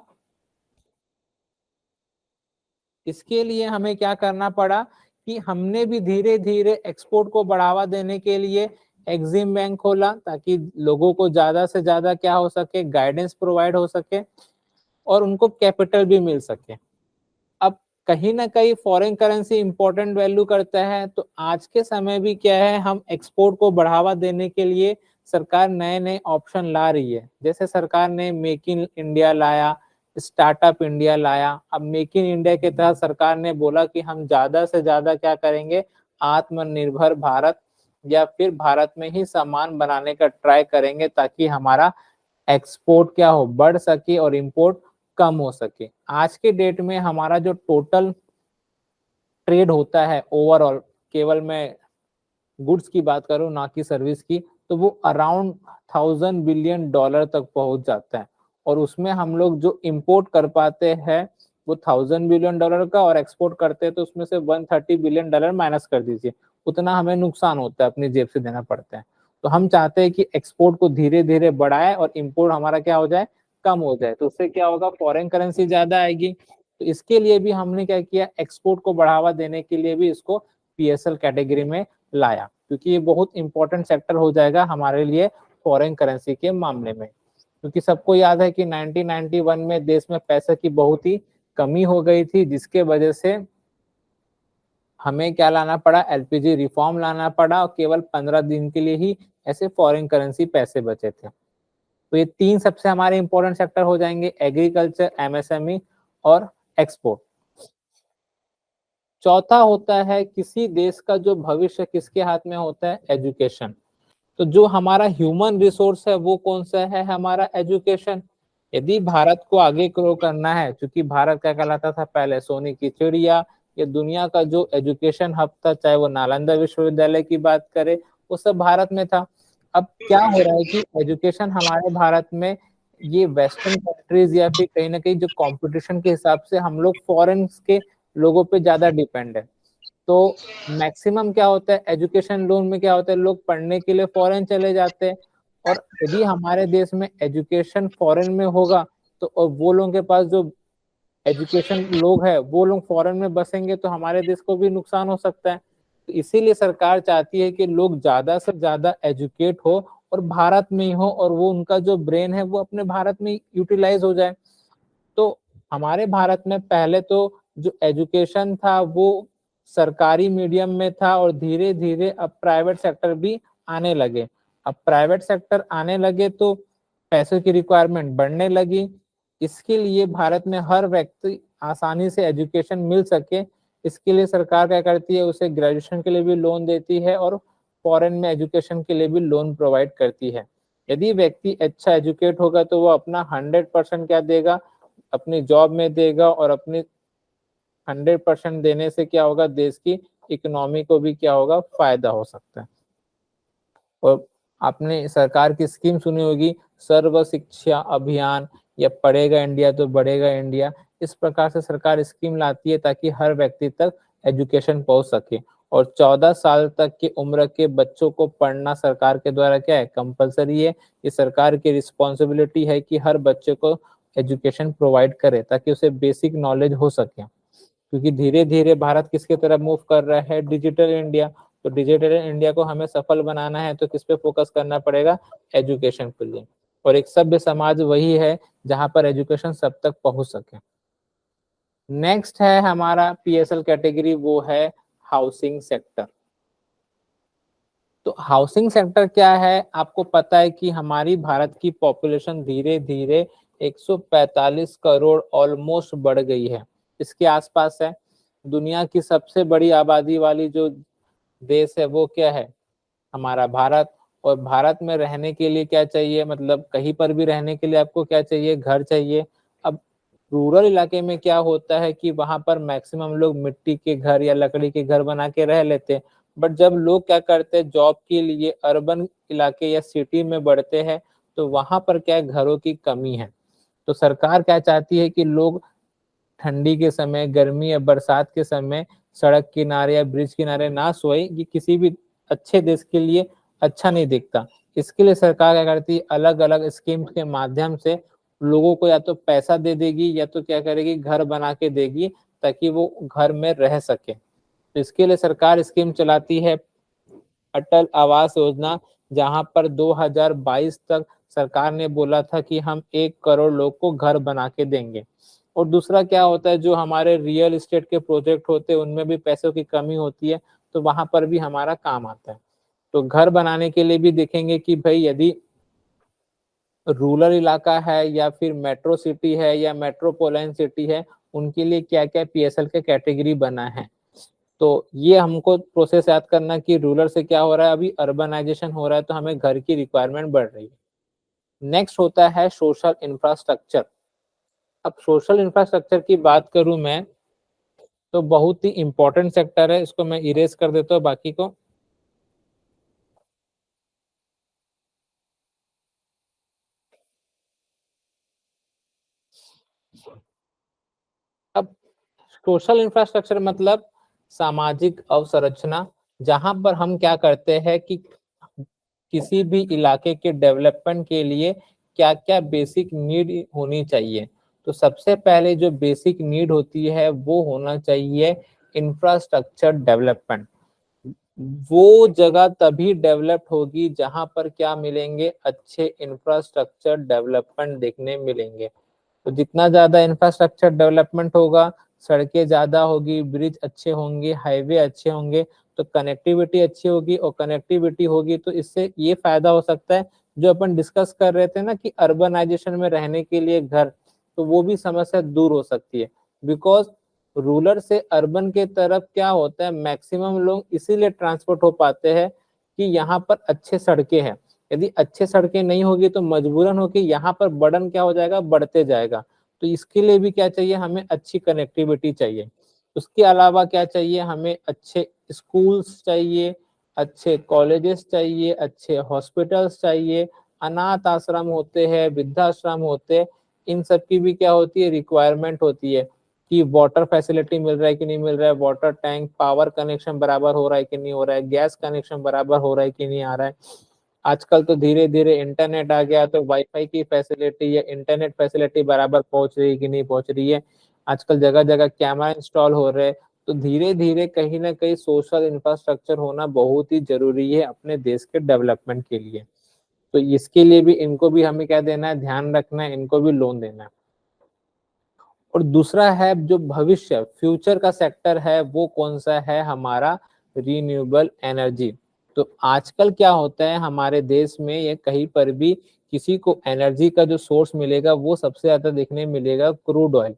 इसके लिए हमें क्या करना पड़ा कि हमने भी धीरे धीरे एक्सपोर्ट को बढ़ावा देने के लिए एग्जिम बैंक खोला, ताकि लोगों को ज्यादा से ज्यादा क्या हो सके, गाइडेंस प्रोवाइड हो सके और उनको कैपिटल भी मिल सके। अब कहीं ना कहीं फॉरेन करेंसी इंपॉर्टेंट वैल्यू करता है, तो आज के समय भी क्या है, हम एक्सपोर्ट को बढ़ावा देने के लिए सरकार नए नए ऑप्शन ला रही है। जैसे सरकार ने मेक इन इंडिया लाया, स्टार्टअप इंडिया लाया। अब मेक इन इंडिया के तहत सरकार ने बोला कि हम ज्यादा से ज्यादा क्या करेंगे, आत्मनिर्भर भारत या फिर भारत में ही सामान बनाने का ट्राई करेंगे, ताकि हमारा एक्सपोर्ट क्या हो, बढ़ सके और इंपोर्ट कम हो सके। आज के डेट में हमारा जो टोटल ट्रेड होता है ओवरऑल, केवल मैं गुड्स की बात करूं ना कि सर्विस की, तो वो अराउंड 1000 बिलियन डॉलर तक पहुंच जाता है। और उसमें हम लोग जो इंपोर्ट कर पाते हैं वो 1000 बिलियन डॉलर का, और एक्सपोर्ट करते हैं तो उसमें से 130 बिलियन डॉलर माइनस कर दीजिए, उतना हमें नुकसान होता है, अपनी जेब से देना पड़ता है। तो हम चाहते हैं कि एक्सपोर्ट को धीरे धीरे बढ़ाए और इंपोर्ट हमारा क्या हो जाए, कम हो जाए। तो उससे क्या होगा, फॉरेन करेंसी ज्यादा आएगी। तो इसके लिए भी हमने क्या किया, एक्सपोर्ट को बढ़ावा देने के लिए भी इसको पीएसएल कैटेगरी में लाया, क्योंकि ये बहुत इंपॉर्टेंट सेक्टर हो जाएगा हमारे लिए फॉरेन करेंसी के मामले में। क्योंकि सबको याद है कि 1991 में देश में पैसे की बहुत ही कमी हो गई थी, जिसके वजह से हमें क्या लाना पड़ा, एलपीजी रिफॉर्म लाना पड़ा, और केवल 15 दिन के लिए ही ऐसे फॉरेन करेंसी पैसे बचे थे। तो ये तीन सबसे हमारे इंपॉर्टेंट सेक्टर हो जाएंगे, एग्रीकल्चर, एमएसएमई और एक्सपोर्ट। चौथा होता है किसी देश का जो भविष्य किसके हाथ में होता है, एजुकेशन। तो जो हमारा ह्यूमन रिसोर्स है वो कौन सा है, हमारा एजुकेशन। यदि भारत को आगे ग्रो करना है, क्योंकि भारत क्या कहलाता था पहले, सोने की चिड़िया, ये दुनिया का जो एजुकेशन हब था, चाहे वो नालंदा विश्वविद्यालय की बात करे, वो सब भारत में था। अब क्या हो रहा है कि एजुकेशन हमारे भारत में, ये वेस्टर्न कंट्रीज या फिर कहीं ना कहीं जो कंपटीशन के हिसाब से हम लोग फॉरेन के लोगों पे ज्यादा डिपेंड है। तो मैक्सिमम क्या होता है, एजुकेशन लोन में क्या होता है, लोग पढ़ने के लिए फॉरेन चले जाते हैं। और यदि हमारे देश में एजुकेशन फॉरेन में होगा, तो और वो लोगों के पास जो एजुकेशन लोग हैं वो लोग फॉरेन में बसेंगे, तो हमारे देश को भी नुकसान हो सकता है। तो इसीलिए सरकार चाहती है कि लोग ज्यादा से ज्यादा एजुकेट हो और भारत में ही हो, और वो उनका जो ब्रेन है वो अपने भारत में यूटिलाइज हो जाए। तो हमारे भारत में पहले तो जो एजुकेशन था वो सरकारी मीडियम में था और धीरे धीरे अब प्राइवेट सेक्टर भी आने लगे। अब प्राइवेट सेक्टर आने लगे तो पैसों की रिक्वायरमेंट बढ़ने लगी। इसके लिए भारत में हर व्यक्ति आसानी से एजुकेशन मिल सके, इसके लिए सरकार क्या करती है, उसे ग्रेजुएशन के लिए भी लोन देती है और फॉरेन में एजुकेशन के लिए भी लोन प्रोवाइड करती है। यदि व्यक्ति अच्छा एजुकेट होगा तो वो अपना 100% क्या देगा, अपनी जॉब में देगा, और अपनी 100% देने से क्या होगा, देश की इकोनॉमी को भी क्या होगा, फायदा हो सकता है। और आपने सरकार की स्कीम सुनी होगी, सर्व शिक्षा अभियान या पढ़ेगा इंडिया तो बढ़ेगा इंडिया। इस प्रकार से सरकार स्कीम लाती है ताकि हर व्यक्ति तक एजुकेशन पहुंच सके। और 14 साल तक की उम्र के बच्चों को पढ़ना सरकार के द्वारा क्या है, कंपलसरी है। ये सरकार की रिस्पॉन्सिबिलिटी है कि हर बच्चे को एजुकेशन प्रोवाइड करे ताकि उसे बेसिक नॉलेज हो सके। क्योंकि धीरे धीरे भारत किसके तरफ मूव कर रहा है, डिजिटल इंडिया। तो डिजिटल इंडिया को हमें सफल बनाना है तो किस पे फोकस करना पड़ेगा, एजुकेशन पे लिए। और एक सभ्य समाज वही है जहां पर एजुकेशन सब तक पहुंच सके। नेक्स्ट है हमारा पीएसएल कैटेगरी, वो है हाउसिंग सेक्टर। तो हाउसिंग सेक्टर क्या है, आपको पता है कि हमारी भारत की पॉपुलेशन धीरे धीरे 145 करोड़ ऑलमोस्ट बढ़ गई है, इसके आसपास है। दुनिया की सबसे बड़ी आबादी वाली जो देश है वो क्या है, हमारा भारत। और भारत में रहने के लिए क्या चाहिए, मतलब कहीं पर भी रहने के लिए आपको क्या चाहिए, घर चाहिए। अब रूरल इलाके में क्या होता है कि वहां पर मैक्सिमम लोग मिट्टी के घर या लकड़ी के घर बना के रह लेते हैं। बट जब लोग क्या करते हैं, जॉब के लिए अर्बन इलाके या सिटी में बढ़ते हैं तो वहां पर क्या है, घरों की कमी है। तो सरकार क्या चाहती है कि लोग ठंडी के समय, गर्मी या बरसात के समय सड़क किनारे या ब्रिज किनारे ना सोए, ये किसी भी अच्छे देश के लिए अच्छा नहीं दिखता। इसके लिए सरकार क्या करती है, अलग अलग स्कीम के माध्यम से लोगों को या तो पैसा दे देगी या तो क्या करेगी, घर बना के देगी ताकि वो घर में रह सके। तो इसके लिए सरकार स्कीम चलाती है अटल आवास योजना, जहां पर 2022 तक सरकार ने बोला था कि हम 1 करोड़ लोग को घर बना के देंगे। और दूसरा क्या होता है, जो हमारे रियल एस्टेट के प्रोजेक्ट होते हैं उनमें भी पैसों की कमी होती है, तो वहां पर भी हमारा काम आता है। तो घर बनाने के लिए भी देखेंगे कि भाई यदि रूरल इलाका है या फिर मेट्रो सिटी है या मेट्रोपोलिटन सिटी है, उनके लिए क्या क्या पीएसएल के कैटेगरी बना है। तो ये हमको प्रोसेस याद करना कि रूरल से क्या हो रहा है, अभी अर्बनाइजेशन हो रहा है तो हमें घर की रिक्वायरमेंट बढ़ रही है। नेक्स्ट होता है सोशल इंफ्रास्ट्रक्चर। अब सोशल इंफ्रास्ट्रक्चर की बात करूं मैं तो बहुत ही इंपॉर्टेंट सेक्टर है, इसको मैं इरेज कर देता हूँ बाकी को। अब सोशल इंफ्रास्ट्रक्चर मतलब सामाजिक अवसंरचना, जहां पर हम क्या करते हैं कि किसी भी इलाके के डेवलपमेंट के लिए क्या क्या बेसिक नीड होनी चाहिए। तो सबसे पहले जो बेसिक नीड होती है वो होना चाहिए इंफ्रास्ट्रक्चर डेवलपमेंट। वो जगह तभी डेवलप होगी जहां पर क्या मिलेंगे, अच्छे इंफ्रास्ट्रक्चर डेवलपमेंट देखने मिलेंगे। तो जितना ज्यादा इंफ्रास्ट्रक्चर डेवलपमेंट होगा, सड़कें ज्यादा होगी, ब्रिज अच्छे होंगे, हाईवे अच्छे होंगे, तो कनेक्टिविटी अच्छी होगी। और कनेक्टिविटी होगी तो इससे ये फायदा हो सकता है, जो अपन डिस्कस कर रहे थे ना कि अर्बनाइजेशन में रहने के लिए घर, तो वो भी समस्या दूर हो सकती है। बिकॉज रूरल से अर्बन के तरफ क्या होता है, मैक्सिमम लोग इसीलिए ट्रांसपोर्ट हो पाते हैं कि यहाँ पर अच्छे सड़कें हैं। यदि अच्छे सड़कें नहीं होगी तो मजबूरन हो कि यहाँ पर बर्डन क्या हो जाएगा, बढ़ते जाएगा। तो इसके लिए भी क्या चाहिए, हमें अच्छी कनेक्टिविटी चाहिए। उसके अलावा क्या चाहिए, हमें अच्छे स्कूल्स चाहिए, अच्छे कॉलेजेस चाहिए, अच्छे हॉस्पिटल्स चाहिए, अनाथ आश्रम होते हैं, वृद्धाश्रम होते हैं, इन सब की भी क्या होती है, रिक्वायरमेंट होती है कि वाटर फैसिलिटी मिल रहा है कि नहीं मिल रहा है, वाटर टैंक, पावर कनेक्शन बराबर हो रहा है कि नहीं हो रहा है, गैस कनेक्शन बराबर हो रहा है कि नहीं आ रहा है। आजकल तो धीरे धीरे इंटरनेट आ गया तो वाईफाई की फैसिलिटी या इंटरनेट फैसिलिटी बराबर पहुंच रही है कि नहीं पहुंच रही है। आजकल जगह जगह कैमरा इंस्टॉल हो रहे हैं। तो धीरे धीरे कहीं ना कहीं सोशल इंफ्रास्ट्रक्चर होना बहुत ही जरूरी है अपने देश के डेवलपमेंट के लिए। तो इसके लिए भी इनको भी हमें क्या देना है, ध्यान रखना है, इनको भी लोन देना है। और दूसरा है जो भविष्य फ्यूचर का सेक्टर है वो कौन सा है, हमारा रिन्यूएबल एनर्जी। तो आजकल क्या होता है हमारे देश में, ये कहीं पर भी किसी को एनर्जी का जो सोर्स मिलेगा वो सबसे ज्यादा देखने मिलेगा क्रूड ऑयल,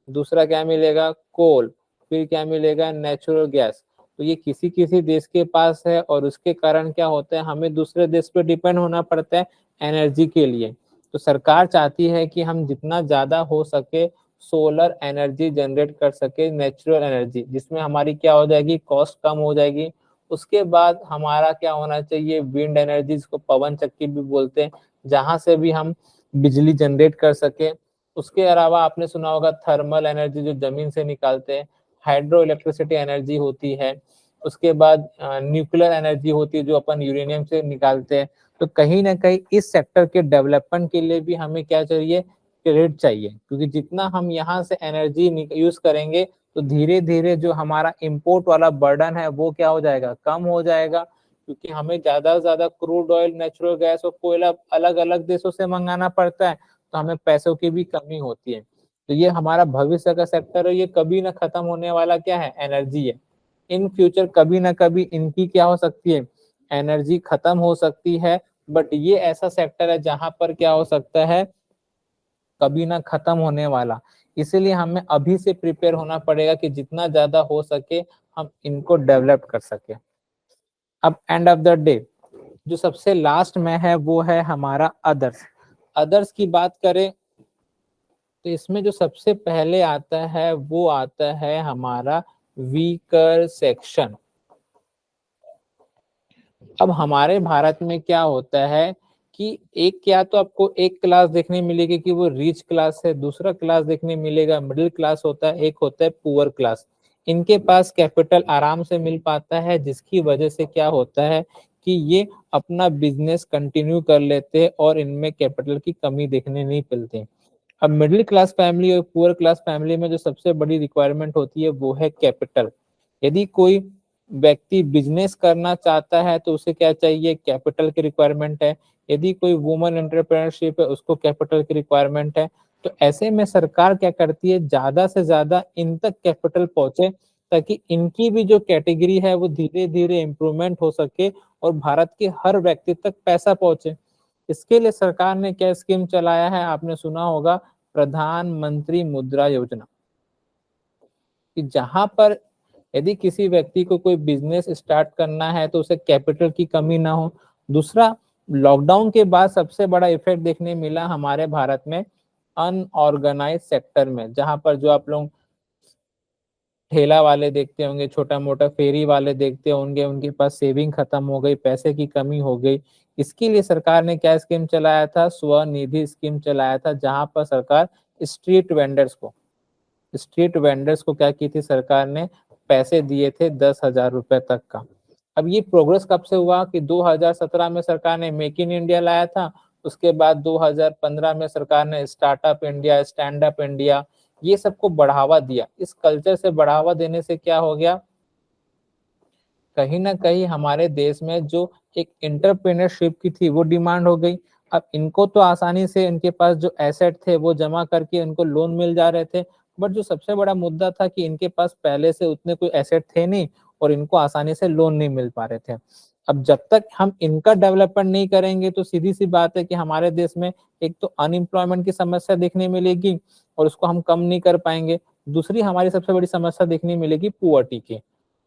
दूसरा क्या मिलेगा कोल, फिर क्या मिलेगा नेचुरल गैस। तो ये किसी किसी देश के पास है और उसके कारण क्या होता है हमें दूसरे देश पे डिपेंड होना पड़ता है एनर्जी के लिए। तो सरकार चाहती है कि हम जितना ज्यादा हो सके सोलर एनर्जी जनरेट कर सके, नेचुरल एनर्जी, जिसमें हमारी क्या हो जाएगी कॉस्ट कम हो जाएगी। उसके बाद हमारा क्या होना चाहिए विंड एनर्जी, जिसको पवन चक्की भी बोलते हैं, जहां से भी हम बिजली जनरेट कर सके। उसके अलावा आपने सुना होगा थर्मल एनर्जी जो जमीन से निकालते हैं, हाइड्रो इलेक्ट्रिसिटी एनर्जी होती है, उसके बाद न्यूक्लियर एनर्जी होती है जो अपन यूरेनियम से निकालते हैं। तो कहीं ना कहीं इस सेक्टर के डेवलपमेंट के लिए भी हमें क्या चाहिए, क्रेडिट चाहिए, क्योंकि जितना हम यहाँ से एनर्जी यूज करेंगे तो धीरे धीरे जो हमारा इंपोर्ट वाला बर्डन है वो क्या हो जाएगा, कम हो जाएगा, क्योंकि हमें ज्यादा से ज्यादा क्रूड ऑयल, नेचुरल गैस और कोयला अलग अलग देशों से मंगाना पड़ता है, तो हमें पैसों की भी कमी होती है। तो ये हमारा भविष्य का सेक्टर है, ये कभी ना खत्म होने वाला क्या है, एनर्जी है। इन फ्यूचर कभी ना कभी इनकी क्या हो सकती है, एनर्जी खत्म हो सकती है, बट ये ऐसा सेक्टर है जहां पर क्या हो सकता है कभी ना खत्म होने वाला। इसीलिए हमें अभी से प्रिपेयर होना पड़ेगा कि जितना ज्यादा हो सके हम इनको डेवलप कर सके। अब एंड ऑफ द डे जो सबसे लास्ट में है वो है हमारा अदर्स। अदर्स की बात करें तो इसमें जो सबसे पहले आता है वो आता है हमारा वीकर सेक्शन। अब हमारे भारत में क्या होता है कि एक क्या तो आपको एक क्लास देखने मिलेगी कि वो रिच क्लास है, दूसरा क्लास देखने मिलेगा मिडिल क्लास होता है, एक होता है पुअर क्लास। इनके पास कैपिटल आराम से मिल पाता है, जिसकी वजह से क्या होता है कि ये अपना बिजनेस कंटिन्यू कर लेते हैं और इनमें कैपिटल की कमी देखने नहीं मिलती। अब मिडिल क्लास फैमिली और पुअर क्लास फैमिली में जो सबसे बड़ी रिक्वायरमेंट होती है वो है कैपिटल। यदि कोई व्यक्ति बिजनेस करना चाहता है तो उसे क्या चाहिए, कैपिटल की रिक्वायरमेंट है। यदि कोई वुमन एंटरप्रेन्योरशिप है उसको कैपिटल की रिक्वायरमेंट है। तो ऐसे में सरकार क्या करती है, ज्यादा से ज्यादा इन तक कैपिटल पहुंचे ताकि इनकी भी जो कैटेगरी है वो धीरे धीरे इम्प्रूवमेंट हो सके और भारत के हर व्यक्ति तक पैसा पहुंचे। इसके लिए सरकार ने क्या स्कीम चलाया है, आपने सुना होगा प्रधानमंत्री मुद्रा योजना, कि जहां पर यदि किसी व्यक्ति को कोई बिजनेस स्टार्ट करना है तो उसे कैपिटल की कमी ना हो। दूसरा, लॉकडाउन के बाद सबसे बड़ा इफेक्ट देखने मिला हमारे भारत में अनऑर्गेनाइज सेक्टर में, जहां पर जो आप लोग ठेला वाले देखते होंगे, छोटा मोटा फेरी वाले देखते होंगे, उनके पास सेविंग खत्म हो गई, पैसे की कमी हो गई। इसके लिए सरकार ने क्या स्कीम चलाया था, स्वनिधि स्कीम चलाया था, जहां पर सरकार स्ट्रीट वेंडर्स को क्या की थी सरकार ने, पैसे दिए थे 10,000 रुपए तक का। अब ये प्रोग्रेस कब से हुआ कि 2017 में सरकार ने मेक इन इंडिया लाया था, उसके बाद 2015 में सरकार ने startup India, stand up India, ये सबको बढ़ावा दिया। इस कल्चर से बढ़ावा देने से क्या हो गया, कहीं ना कहीं हमारे देश में जो एक एंटरप्रेन्योरशिप की थी वो डिमांड हो गई। अब इनको तो आसानी से इनके पास जो एसेट थे वो जमा करके इनको लोन मिल जा रहे थे, बट जो सबसे बड़ा मुद्दा था कि इनके पास पहले से उतने कोई एसेट थे नहीं और इनको आसानी से लोन नहीं मिल पा रहे थे। अब जब तक हम इनका डेवलपमेंट नहीं करेंगे तो सीधी सी बात है कि हमारे देश में एक तो अनएम्प्लॉयमेंट की समस्या देखने मिलेगी और उसको हम कम नहीं कर पाएंगे। दूसरी हमारी सबसे बड़ी समस्या देखने मिलेगी पुअर्टी की।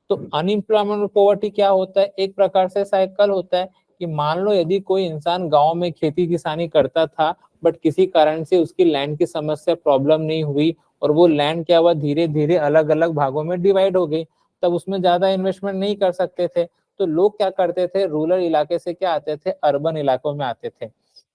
तो अनएम्प्लॉयमेंट और पॉवर्टी क्या होता है, एक प्रकार से साइकिल होता है कि मान लो यदि कोई इंसान गांव में खेती किसानी करता था बट किसी कारण से उसकी लैंड की समस्या प्रॉब्लम नहीं हुई और वो लैंड क्या हुआ धीरे धीरे अलग अलग भागों में डिवाइड हो गई, तब उसमें ज्यादा इन्वेस्टमेंट नहीं कर सकते थे। तो लोग क्या करते थे, रूरल इलाके से क्या आते थे, अर्बन इलाकों में आते थे।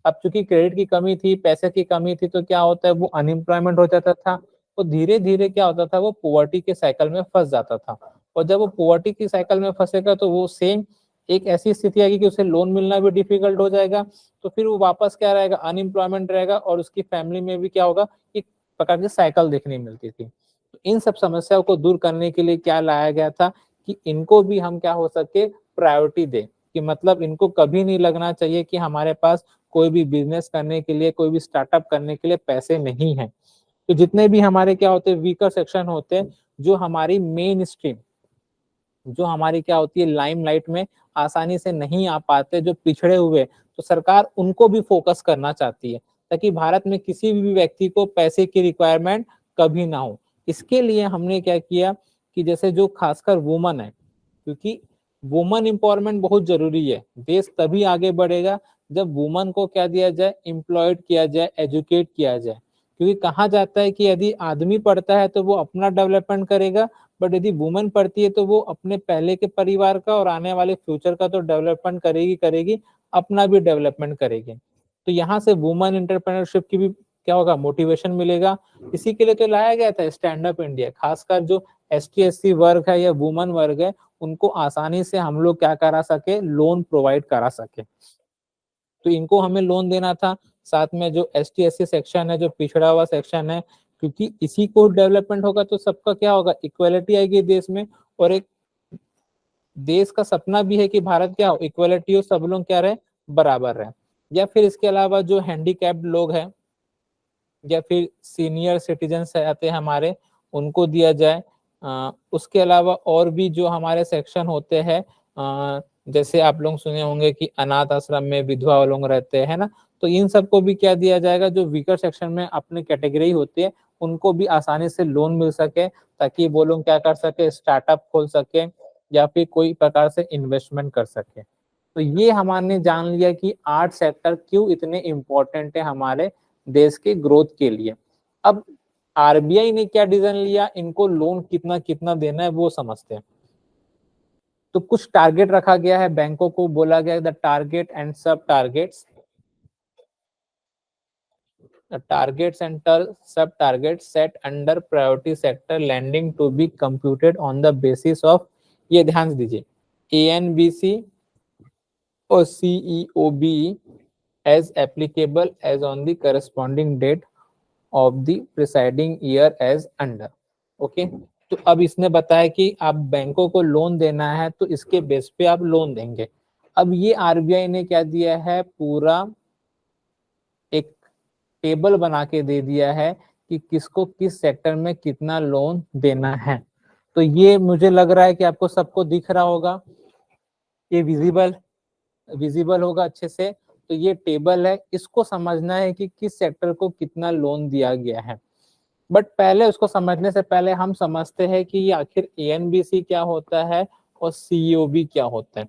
अब चूंकि क्रेडिट की कमी थी, पैसे की कमी थी, तो क्या होता है वो अनएम्प्लॉयमेंट हो जाता था, तो धीरे धीरे क्या होता था वो पॉवर्टी के साइकिल में फंस जाता था। और जब वो पॉवर्टी की साइकिल में फंसेगा तो वो सेम एक ऐसी स्थिति आएगी कि उसे लोन मिलना भी डिफिकल्ट हो जाएगा। तो फिर वो वापस क्या रहेगा, अनएम्प्लॉयमेंट रहेगा और उसकी फैमिली में भी क्या होगा, एक प्रकार की साइकिल देखने मिलती थी। तो इन सब समस्याओं को दूर करने के लिए क्या लाया गया था कि इनको भी हम क्या हो सके प्रायोरिटी दें, कि मतलब इनको कभी नहीं लगना चाहिए कि हमारे पास कोई भी बिजनेस करने के लिए, कोई भी स्टार्टअप करने के लिए पैसे नहीं है। तो जितने भी हमारे क्या होते हैं वीकर सेक्शन होते हैं, जो हमारी मेन स्ट्रीम, जो हमारी क्या होती है लाइमलाइट में आसानी से नहीं आ पाते, जो पिछड़े हुए, तो सरकार उनको भी फोकस करना चाहती है ताकि भारत में किसी भी व्यक्ति को पैसे की रिक्वायरमेंट कभी ना हो। इसके लिए हमने क्या किया कि जैसे जो खासकर वुमन है, क्योंकि वुमन एम्पावरमेंट बहुत जरूरी है, देश तभी आगे बढ़ेगा जब वुमन को क्या दिया जाए, एम्प्लॉयड किया जाए, एजुकेट किया जाए। क्योंकि कहा जाता है कि यदि आदमी पढ़ता है तो वो अपना डेवलपमेंट करेगा, बट यदि वुमेन पढ़ती है तो वो अपने पहले के परिवार का और आने वाले फ्यूचर का तो डेवलपमेंट करेगी करेगी, अपना भी डेवलपमेंट करेगी। तो यहाँ से वुमेन एंटरप्रेन्योरशिप की भी क्या होगा, मोटिवेशन मिलेगा। इसी के लिए तो लाया गया था स्टैंड अप इंडिया, खासकर जो ST SC वर्ग है या वुमन वर्ग है, उनको आसानी से हम लोग क्या करा सके, लोन प्रोवाइड करा सके। तो इनको हमें लोन देना था। साथ में जो ST SC सेक्शन है, जो पिछड़ा हुआ सेक्शन है, क्योंकि इसी को डेवलपमेंट होगा तो सबका क्या होगा, इक्वलिटी आएगी देश में। और एक देश का सपना भी है कि भारत क्या हो, इक्वलिटी हो, सब लोग क्या रहे, बराबर रहे। या फिर इसके अलावा जो हैंडीकैप्ड लोग हैं या फिर सीनियर सिटीजन आते हैं हमारे, उनको दिया जाए। उसके अलावा और भी जो हमारे सेक्शन होते हैं, जैसे आप लोग सुने होंगे कि अनाथ आश्रम में विधवा लोग रहते हैं ना, तो इन सबको भी क्या दिया जाएगा, जो वीकर सेक्शन में अपनी कैटेगरी होती है, उनको भी आसानी से लोन मिल सके, ताकि वो लोग क्या कर सके, स्टार्टअप खोल सके या फिर कोई प्रकार से इन्वेस्टमेंट कर सके। तो ये हमारे जान लिया कि आर्ट सेक्टर क्यों इतने इम्पोर्टेंट है हमारे देश के ग्रोथ के लिए। अब RBI ने क्या डिसीजन लिया, इनको लोन कितना कितना देना है वो समझते हैं। तो कुछ टारगेट रखा गया है, बैंकों को बोला गया द टारगेट एंड सब targets, targets and sub targets set under priority sector lending to be computed on the basis of, ये ध्यान दीजिए, ANBC और CEOB as applicable as on the corresponding date of the preceding year as under। Okay, तो अब इसने बताया कि आप बैंकों को लोन देना है तो इसके बेस पे आप लोन देंगे। अब ये RBI ने क्या दिया है, पूरा एक टेबल बना के दे दिया है कि किसको किस सेक्टर में कितना लोन देना है। तो ये मुझे लग रहा है कि आपको सबको दिख रहा होगा, ये विजिबल होगा अच्छे से। तो ये टेबल है, इसको समझना है कि किस सेक्टर को कितना लोन दिया गया है। बट पहले उसको समझने से पहले हम समझते हैं कि ये आखिर ANBC क्या होता है और CEOB क्या होता है।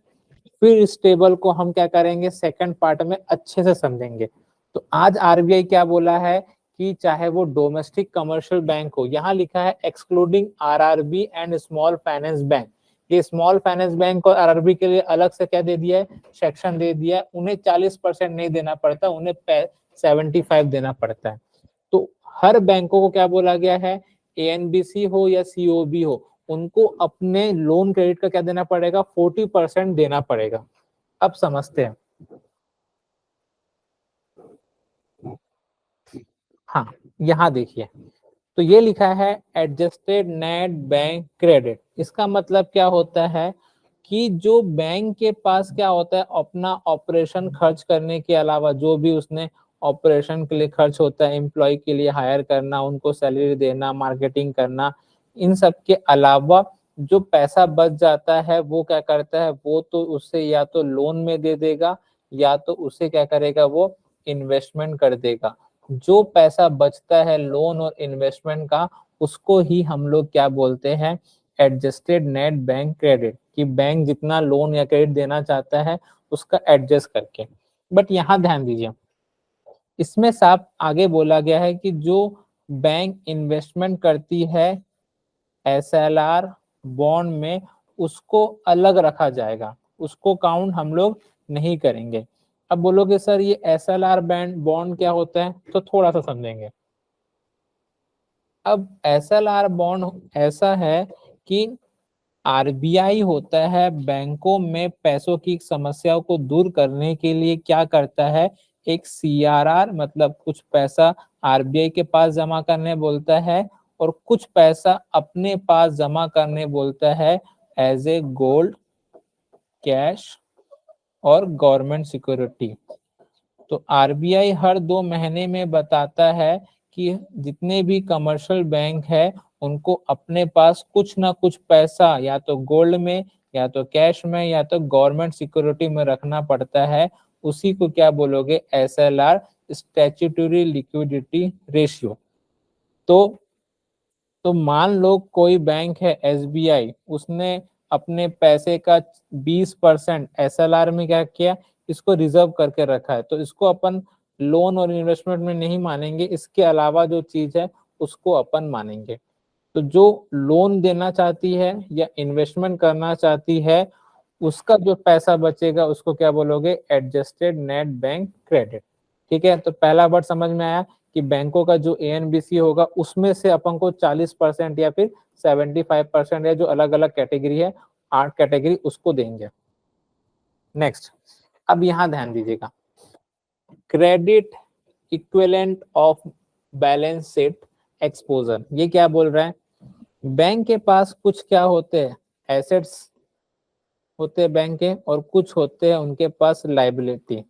फिर इस टेबल को हम क्या करेंगे, सेकंड पार्ट में अच्छे से समझेंगे। तो आज RBI क्या बोला है कि चाहे वो डोमेस्टिक कमर्शियल बैंक हो, यहाँ लिखा है excluding RRB and small finance bank. ये स्मॉल फाइनेंस बैंक और RRB के लिए अलग से क्या दे दिया है, सेक्शन दे दिया है। उन्हें 40% नहीं देना पड़ता, उन्हें 75 देना पड़ता है। तो हर बैंकों को क्या बोला गया है, ANBC हो या COB हो, उनको अपने लोन क्रेडिट का क्या देना पड़ेगा, 40% देना पड़ेगा। अब समझते हैं। हाँ, यहाँ देखिए, तो ये लिखा है एडजस्टेड नेट बैंक क्रेडिट। इसका मतलब क्या होता है कि जो बैंक के पास क्या होता है, अपना ऑपरेशन खर्च करने के अलावा जो भी उसने ऑपरेशन के लिए खर्च होता है, एम्प्लॉय के लिए हायर करना, उनको सैलरी देना, मार्केटिंग करना, इन सब के अलावा जो पैसा बच जाता है वो क्या करता है, वो तो उससे या तो लोन में दे देगा या तो उसे क्या करेगा, वो इन्वेस्टमेंट कर देगा। जो पैसा बचता है लोन और इन्वेस्टमेंट का, उसको ही हम लोग क्या बोलते हैं, एडजस्टेड नेट बैंक क्रेडिट, कि बैंक जितना लोन या क्रेडिट देना चाहता है उसका एडजस्ट करके। बट यहाँ ध्यान दीजिए, इसमें साफ आगे बोला गया है कि जो बैंक इन्वेस्टमेंट करती है SLR बॉन्ड में, उसको अलग रखा जाएगा, उसको काउंट हम लोग नहीं करेंगे। अब बोलोगे सर ये SLR बैंड बॉन्ड क्या होता है, तो थोड़ा सा समझेंगे। अब SLR बॉन्ड ऐसा है कि RBI होता है, बैंकों में पैसों की समस्याओं को दूर करने के लिए क्या करता है, एक CRR मतलब कुछ पैसा RBI के पास जमा करने बोलता है और कुछ पैसा अपने पास जमा करने बोलता है, एज ए गोल्ड, कैश और गवर्नमेंट सिक्योरिटी। तो RBI हर 2 महीने में बताता है कि जितने भी कमर्शियल बैंक है उनको अपने पास कुछ ना कुछ पैसा या तो गोल्ड में या तो कैश में या तो गवर्नमेंट सिक्योरिटी में रखना पड़ता है। उसी को क्या बोलोगे, SLR, स्टैट्यूटरी लिक्विडिटी रेशियो। तो मान लो कोई बैंक है SBI, उसने अपने पैसे का 20% SLR में क्या किया, इसको रिजर्व करके रखा है, तो इसको अपन लोन और इन्वेस्टमेंट में नहीं मानेंगे, इसके अलावा जो चीज है उसको अपन मानेंगे। तो जो लोन देना चाहती है या इन्वेस्टमेंट करना चाहती है, उसका जो पैसा बचेगा उसको क्या बोलोगे, एडजस्टेड नेट बैंक क्रेडिट। ठीक है, तो पहला वर्ड समझ में आया कि बैंकों का जो ANBC होगा उसमें से अपन को 40% या फिर 75% या जो अलग अलग कैटेगरी है, 8 कैटेगरी, उसको देंगे। नेक्स्ट, अब यहां ध्यान दीजिएगा, credit equivalent of balance sheet exposure, ये क्या बोल रहा है, बैंक के पास कुछ क्या होते हैं, एसेट्स होते हैं बैंक के, और कुछ होते हैं उनके पास लाइबिलिटी।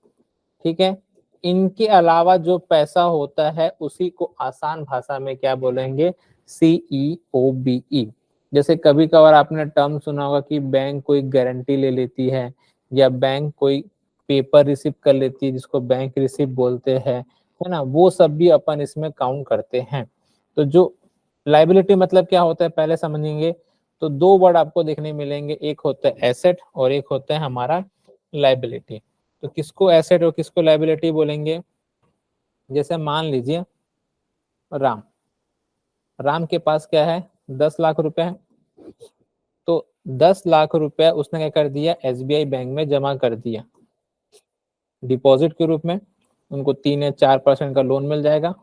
ठीक है, इनके अलावा जो पैसा होता है उसी को आसान भाषा में क्या बोलेंगे, CEOBE। जैसे कभी कभार आपने टर्म सुना होगा कि बैंक कोई गारंटी ले लेती है या बैंक कोई पेपर रिसीव कर लेती है जिसको बैंक रिसीव बोलते हैं, है ना, वो सब भी अपन इसमें काउंट करते हैं। तो जो लाइबिलिटी मतलब क्या होता है पहले समझेंगे। तो दो वर्ड आपको देखने मिलेंगे, एक होता है एसेट और एक होता है हमारा लाइबिलिटी। तो किसको एसेट और किसको लाइबिलिटी बोलेंगे, जैसे मान लीजिए राम राम के पास क्या है, 10 लाख रुपए है। तो 10 लाख रुपए उसने क्या कर दिया, SBI बैंक में जमा कर दिया डिपॉजिट के रूप में, उनको 3 या 4% का लोन मिल जाएगा।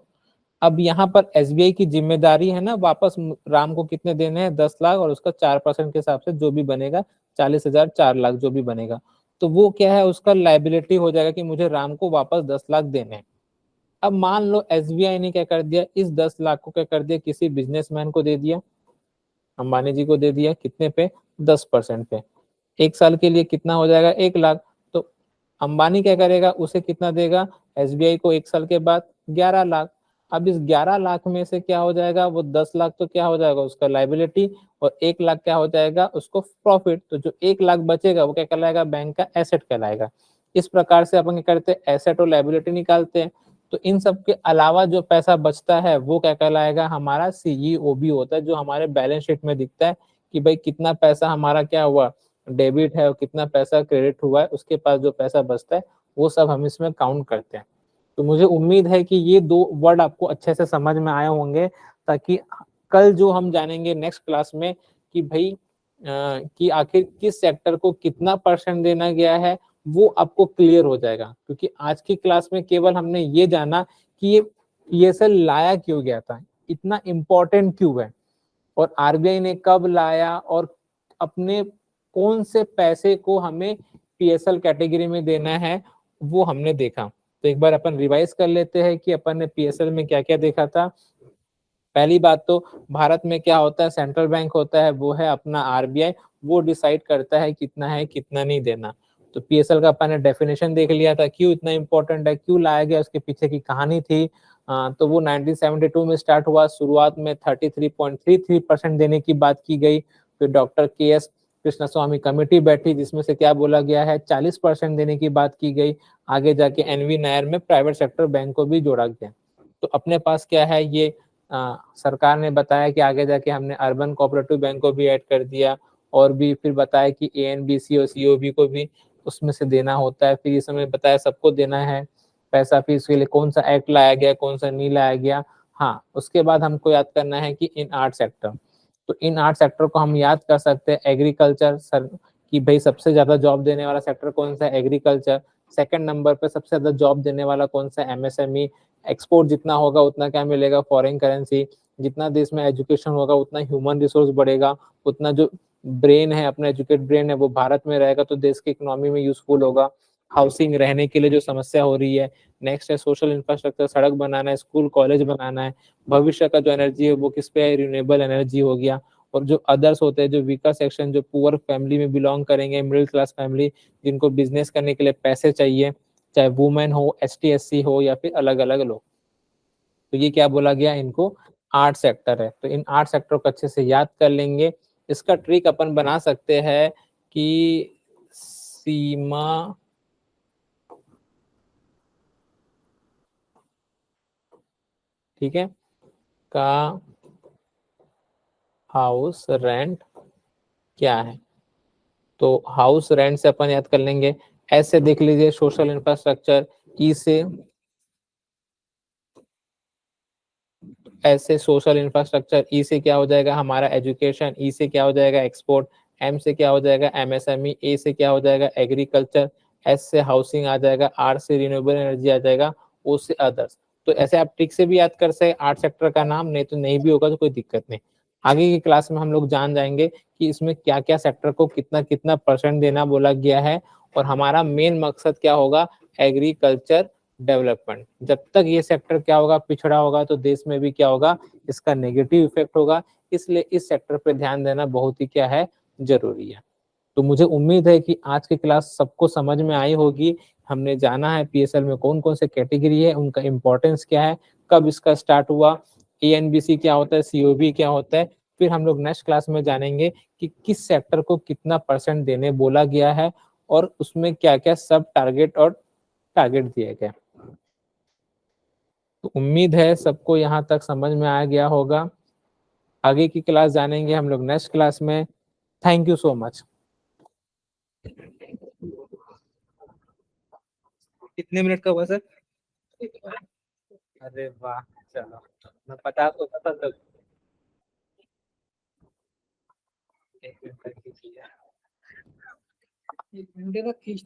अब यहाँ पर SBI की जिम्मेदारी है ना, वापस राम को कितने देने हैं, 10 लाख, और उसका 4% के हिसाब से जो भी बनेगा 40,000, 4 लाख जो भी बनेगा, तो वो क्या है, उसका लाइबिलिटी हो जाएगा कि मुझे राम को वापस 10 लाख देने हैं। अब मान लो SBI ने क्या कर दिया, इस 10 लाख को क्या कर दिया, किसी बिजनेसमैन को दे दिया, अंबानी जी को दे दिया, कितने पे, 10% पे। एक साल के लिए कितना हो जाएगा, 1 लाख। तो अंबानी क्या करेगा, उसे कितना देगा SBI को एक साल के बाद, 11 लाख। अब इस 11 लाख में से क्या हो जाएगा, वो 10 लाख तो क्या हो जाएगा उसका लाइबिलिटी, और 1 लाख क्या हो जाएगा उसको प्रॉफिट। तो जो 1 लाख बचेगा वो क्या कहलाएगा, बैंक का एसेट कहलाएगा। इस प्रकार से अपन क्या करते हैं, एसेट और लाइबिलिटी निकालते हैं। तो इन सब के अलावा जो पैसा बचता है वो क्या कहलाएगा, हमारा CEOB होता है, जो हमारे बैलेंस शीट में दिखता है कि भाई कितना पैसा हमारा क्या हुआ, डेबिट है, और कितना पैसा क्रेडिट हुआ है, उसके पास जो पैसा बचता है वो सब हम इसमें काउंट करते हैं। तो मुझे उम्मीद है कि ये दो वर्ड आपको अच्छे से समझ में आए होंगे, ताकि कल जो हम जानेंगे नेक्स्ट क्लास में कि भाई कि आखिर किस सेक्टर को कितना परसेंट देना गया है, वो आपको क्लियर हो जाएगा। क्योंकि आज की क्लास में केवल हमने ये जाना कि ये PSL लाया क्यों गया था, इतना इम्पोर्टेंट क्यों है, और RBI ने कब लाया, और अपने कौन से पैसे को हमें PSL कैटेगरी में देना है, वो हमने देखा। तो एक बार अपन रिवाइज कर लेते हैं कि अपन ने PSL में क्या क्या देखा था। पहली बात तो भारत में क्या होता है, सेंट्रल बैंक होता है, वो है अपना RBI, वो डिसाइड करता है कितना है कितना नहीं देना। तो PSL का अपन ने डेफिनेशन देख लिया था, क्यों इतना इंपॉर्टेंट है, क्यों लाया गया, उसके पीछे की कहानी थी। तो वो 1972 में स्टार्ट हुआ, शुरुआत में 33.33% देने की बात की गई। फिर डॉक्टर KS कृष्णस्वामी कमेटी बैठी जिसमें से क्या बोला गया है, 40% देने की बात की गई। आगे जाके NV नायर में प्राइवेट सेक्टर बैंक को भी जोड़ा गया। तो अपने पास क्या है, ये सरकार ने बताया कि आगे जाके हमने अर्बन कोऑपरेटिव बैंक को भी ऐड कर दिया, और भी फिर बताया कि ANBC और COB को भी उसमें से देना होता है। फिर इस समय बताया सबको देना है पैसा, फिर इसके लिए कौन सा एक्ट लाया गया, कौन सा नहीं लाया गया। हाँ, उसके बाद हमको याद करना है कि इन 8 सेक्टर, तो इन 8 सेक्टर को हम याद कर सकते हैं। एग्रीकल्चर सर, कि भाई सबसे ज्यादा जॉब देने वाला सेक्टर कौन सा है, एग्रीकल्चर। सेकंड नंबर पे सबसे ज्यादा जॉब देने वाला कौन सा, MSME। एक्सपोर्ट जितना होगा उतना क्या मिलेगा, फॉरेन करेंसी। जितना देश में एजुकेशन होगा उतना ह्यूमन रिसोर्स बढ़ेगा, उतना जो ब्रेन है, अपना एजुकेट ब्रेन है, वो भारत में रहेगा तो देश की इकोनॉमी में यूजफुल होगा। हाउसिंग, रहने के लिए जो समस्या हो रही है। नेक्स्ट है सोशल इंफ्रास्ट्रक्चर, सड़क बनाना है, स्कूल कॉलेज बनाना है। भविष्य का जो एनर्जी है वो किस पे है, रिन्यूएबल एनर्जी हो गया। और जो अदर्स होते हैं, जो वीकर सेक्शन, जो पुअर फैमिली में बिलोंग करेंगे, मिडिल क्लास फैमिली, जिनको बिजनेस करने के लिए पैसे चाहिए, चाहे वुमेन हो, ST SC हो, या फिर अलग अलग लोग। तो ये क्या बोला गया, इनको 8 सेक्टर है। तो इन 8 सेक्टर को अच्छे से याद कर लेंगे। इसका ट्रिक अपन बना सकते हैं कि सीमा ठीक है का हाउस रेंट क्या है। तो हाउस रेंट से अपन याद कर लेंगे। ऐसे देख लीजिए, सोशल इंफ्रास्ट्रक्चर ई से, ऐसे सोशल इंफ्रास्ट्रक्चर ई से क्या हो जाएगा हमारा एजुकेशन, ई से क्या हो जाएगा एक्सपोर्ट, एम से क्या हो जाएगा एमएसएमई, ए से क्या हो जाएगा एग्रीकल्चर, एस से हाउसिंग आ जाएगा, आर से रिन्यूएबल एनर्जी आ जाएगा, ओ से अदर्स। तो ऐसे आप ट्रिक से भी याद कर सकते 8 सेक्टर का नाम, नहीं तो नहीं भी होगा तो कोई दिक्कत नहीं। आगे की क्लास में हम लोग जान जाएंगे कि इसमें क्या क्या सेक्टर को कितना कितना परसेंट देना बोला गया है, और हमारा मेन मकसद क्या होगा, एग्रीकल्चर डेवलपमेंट। जब तक ये सेक्टर क्या होगा, पिछड़ा होगा, तो देश में भी क्या होगा, इसका नेगेटिव इफेक्ट होगा। इसलिए इस सेक्टर पे ध्यान देना बहुत ही क्या है, जरूरी है। तो मुझे उम्मीद है कि आज की क्लास सबको समझ में आई होगी। हमने जाना है पीएसएल में कौन कौन से कैटेगरी है, उनका इंपॉर्टेंस क्या है, कब इसका स्टार्ट हुआ, एएनबीसी क्या होता है, सीओबी क्या होता है। फिर हम लोग नेक्स्ट क्लास में जानेंगे कि किस सेक्टर को कितना परसेंट देने बोला गया है, और उसमें क्या क्या सब टारगेट और टारगेट दिए गए। तो उम्मीद है सबको यहाँ तक समझ में आ गया होगा। आगे की क्लास जानेंगे हम लोग नेक्स्ट क्लास में। Thank you so much. कितने मिनट का हुआ सर? अरे वाह, चलो, मैं 50 होता था तो एक मिनट का खींच लिया। एक घंटे का खींच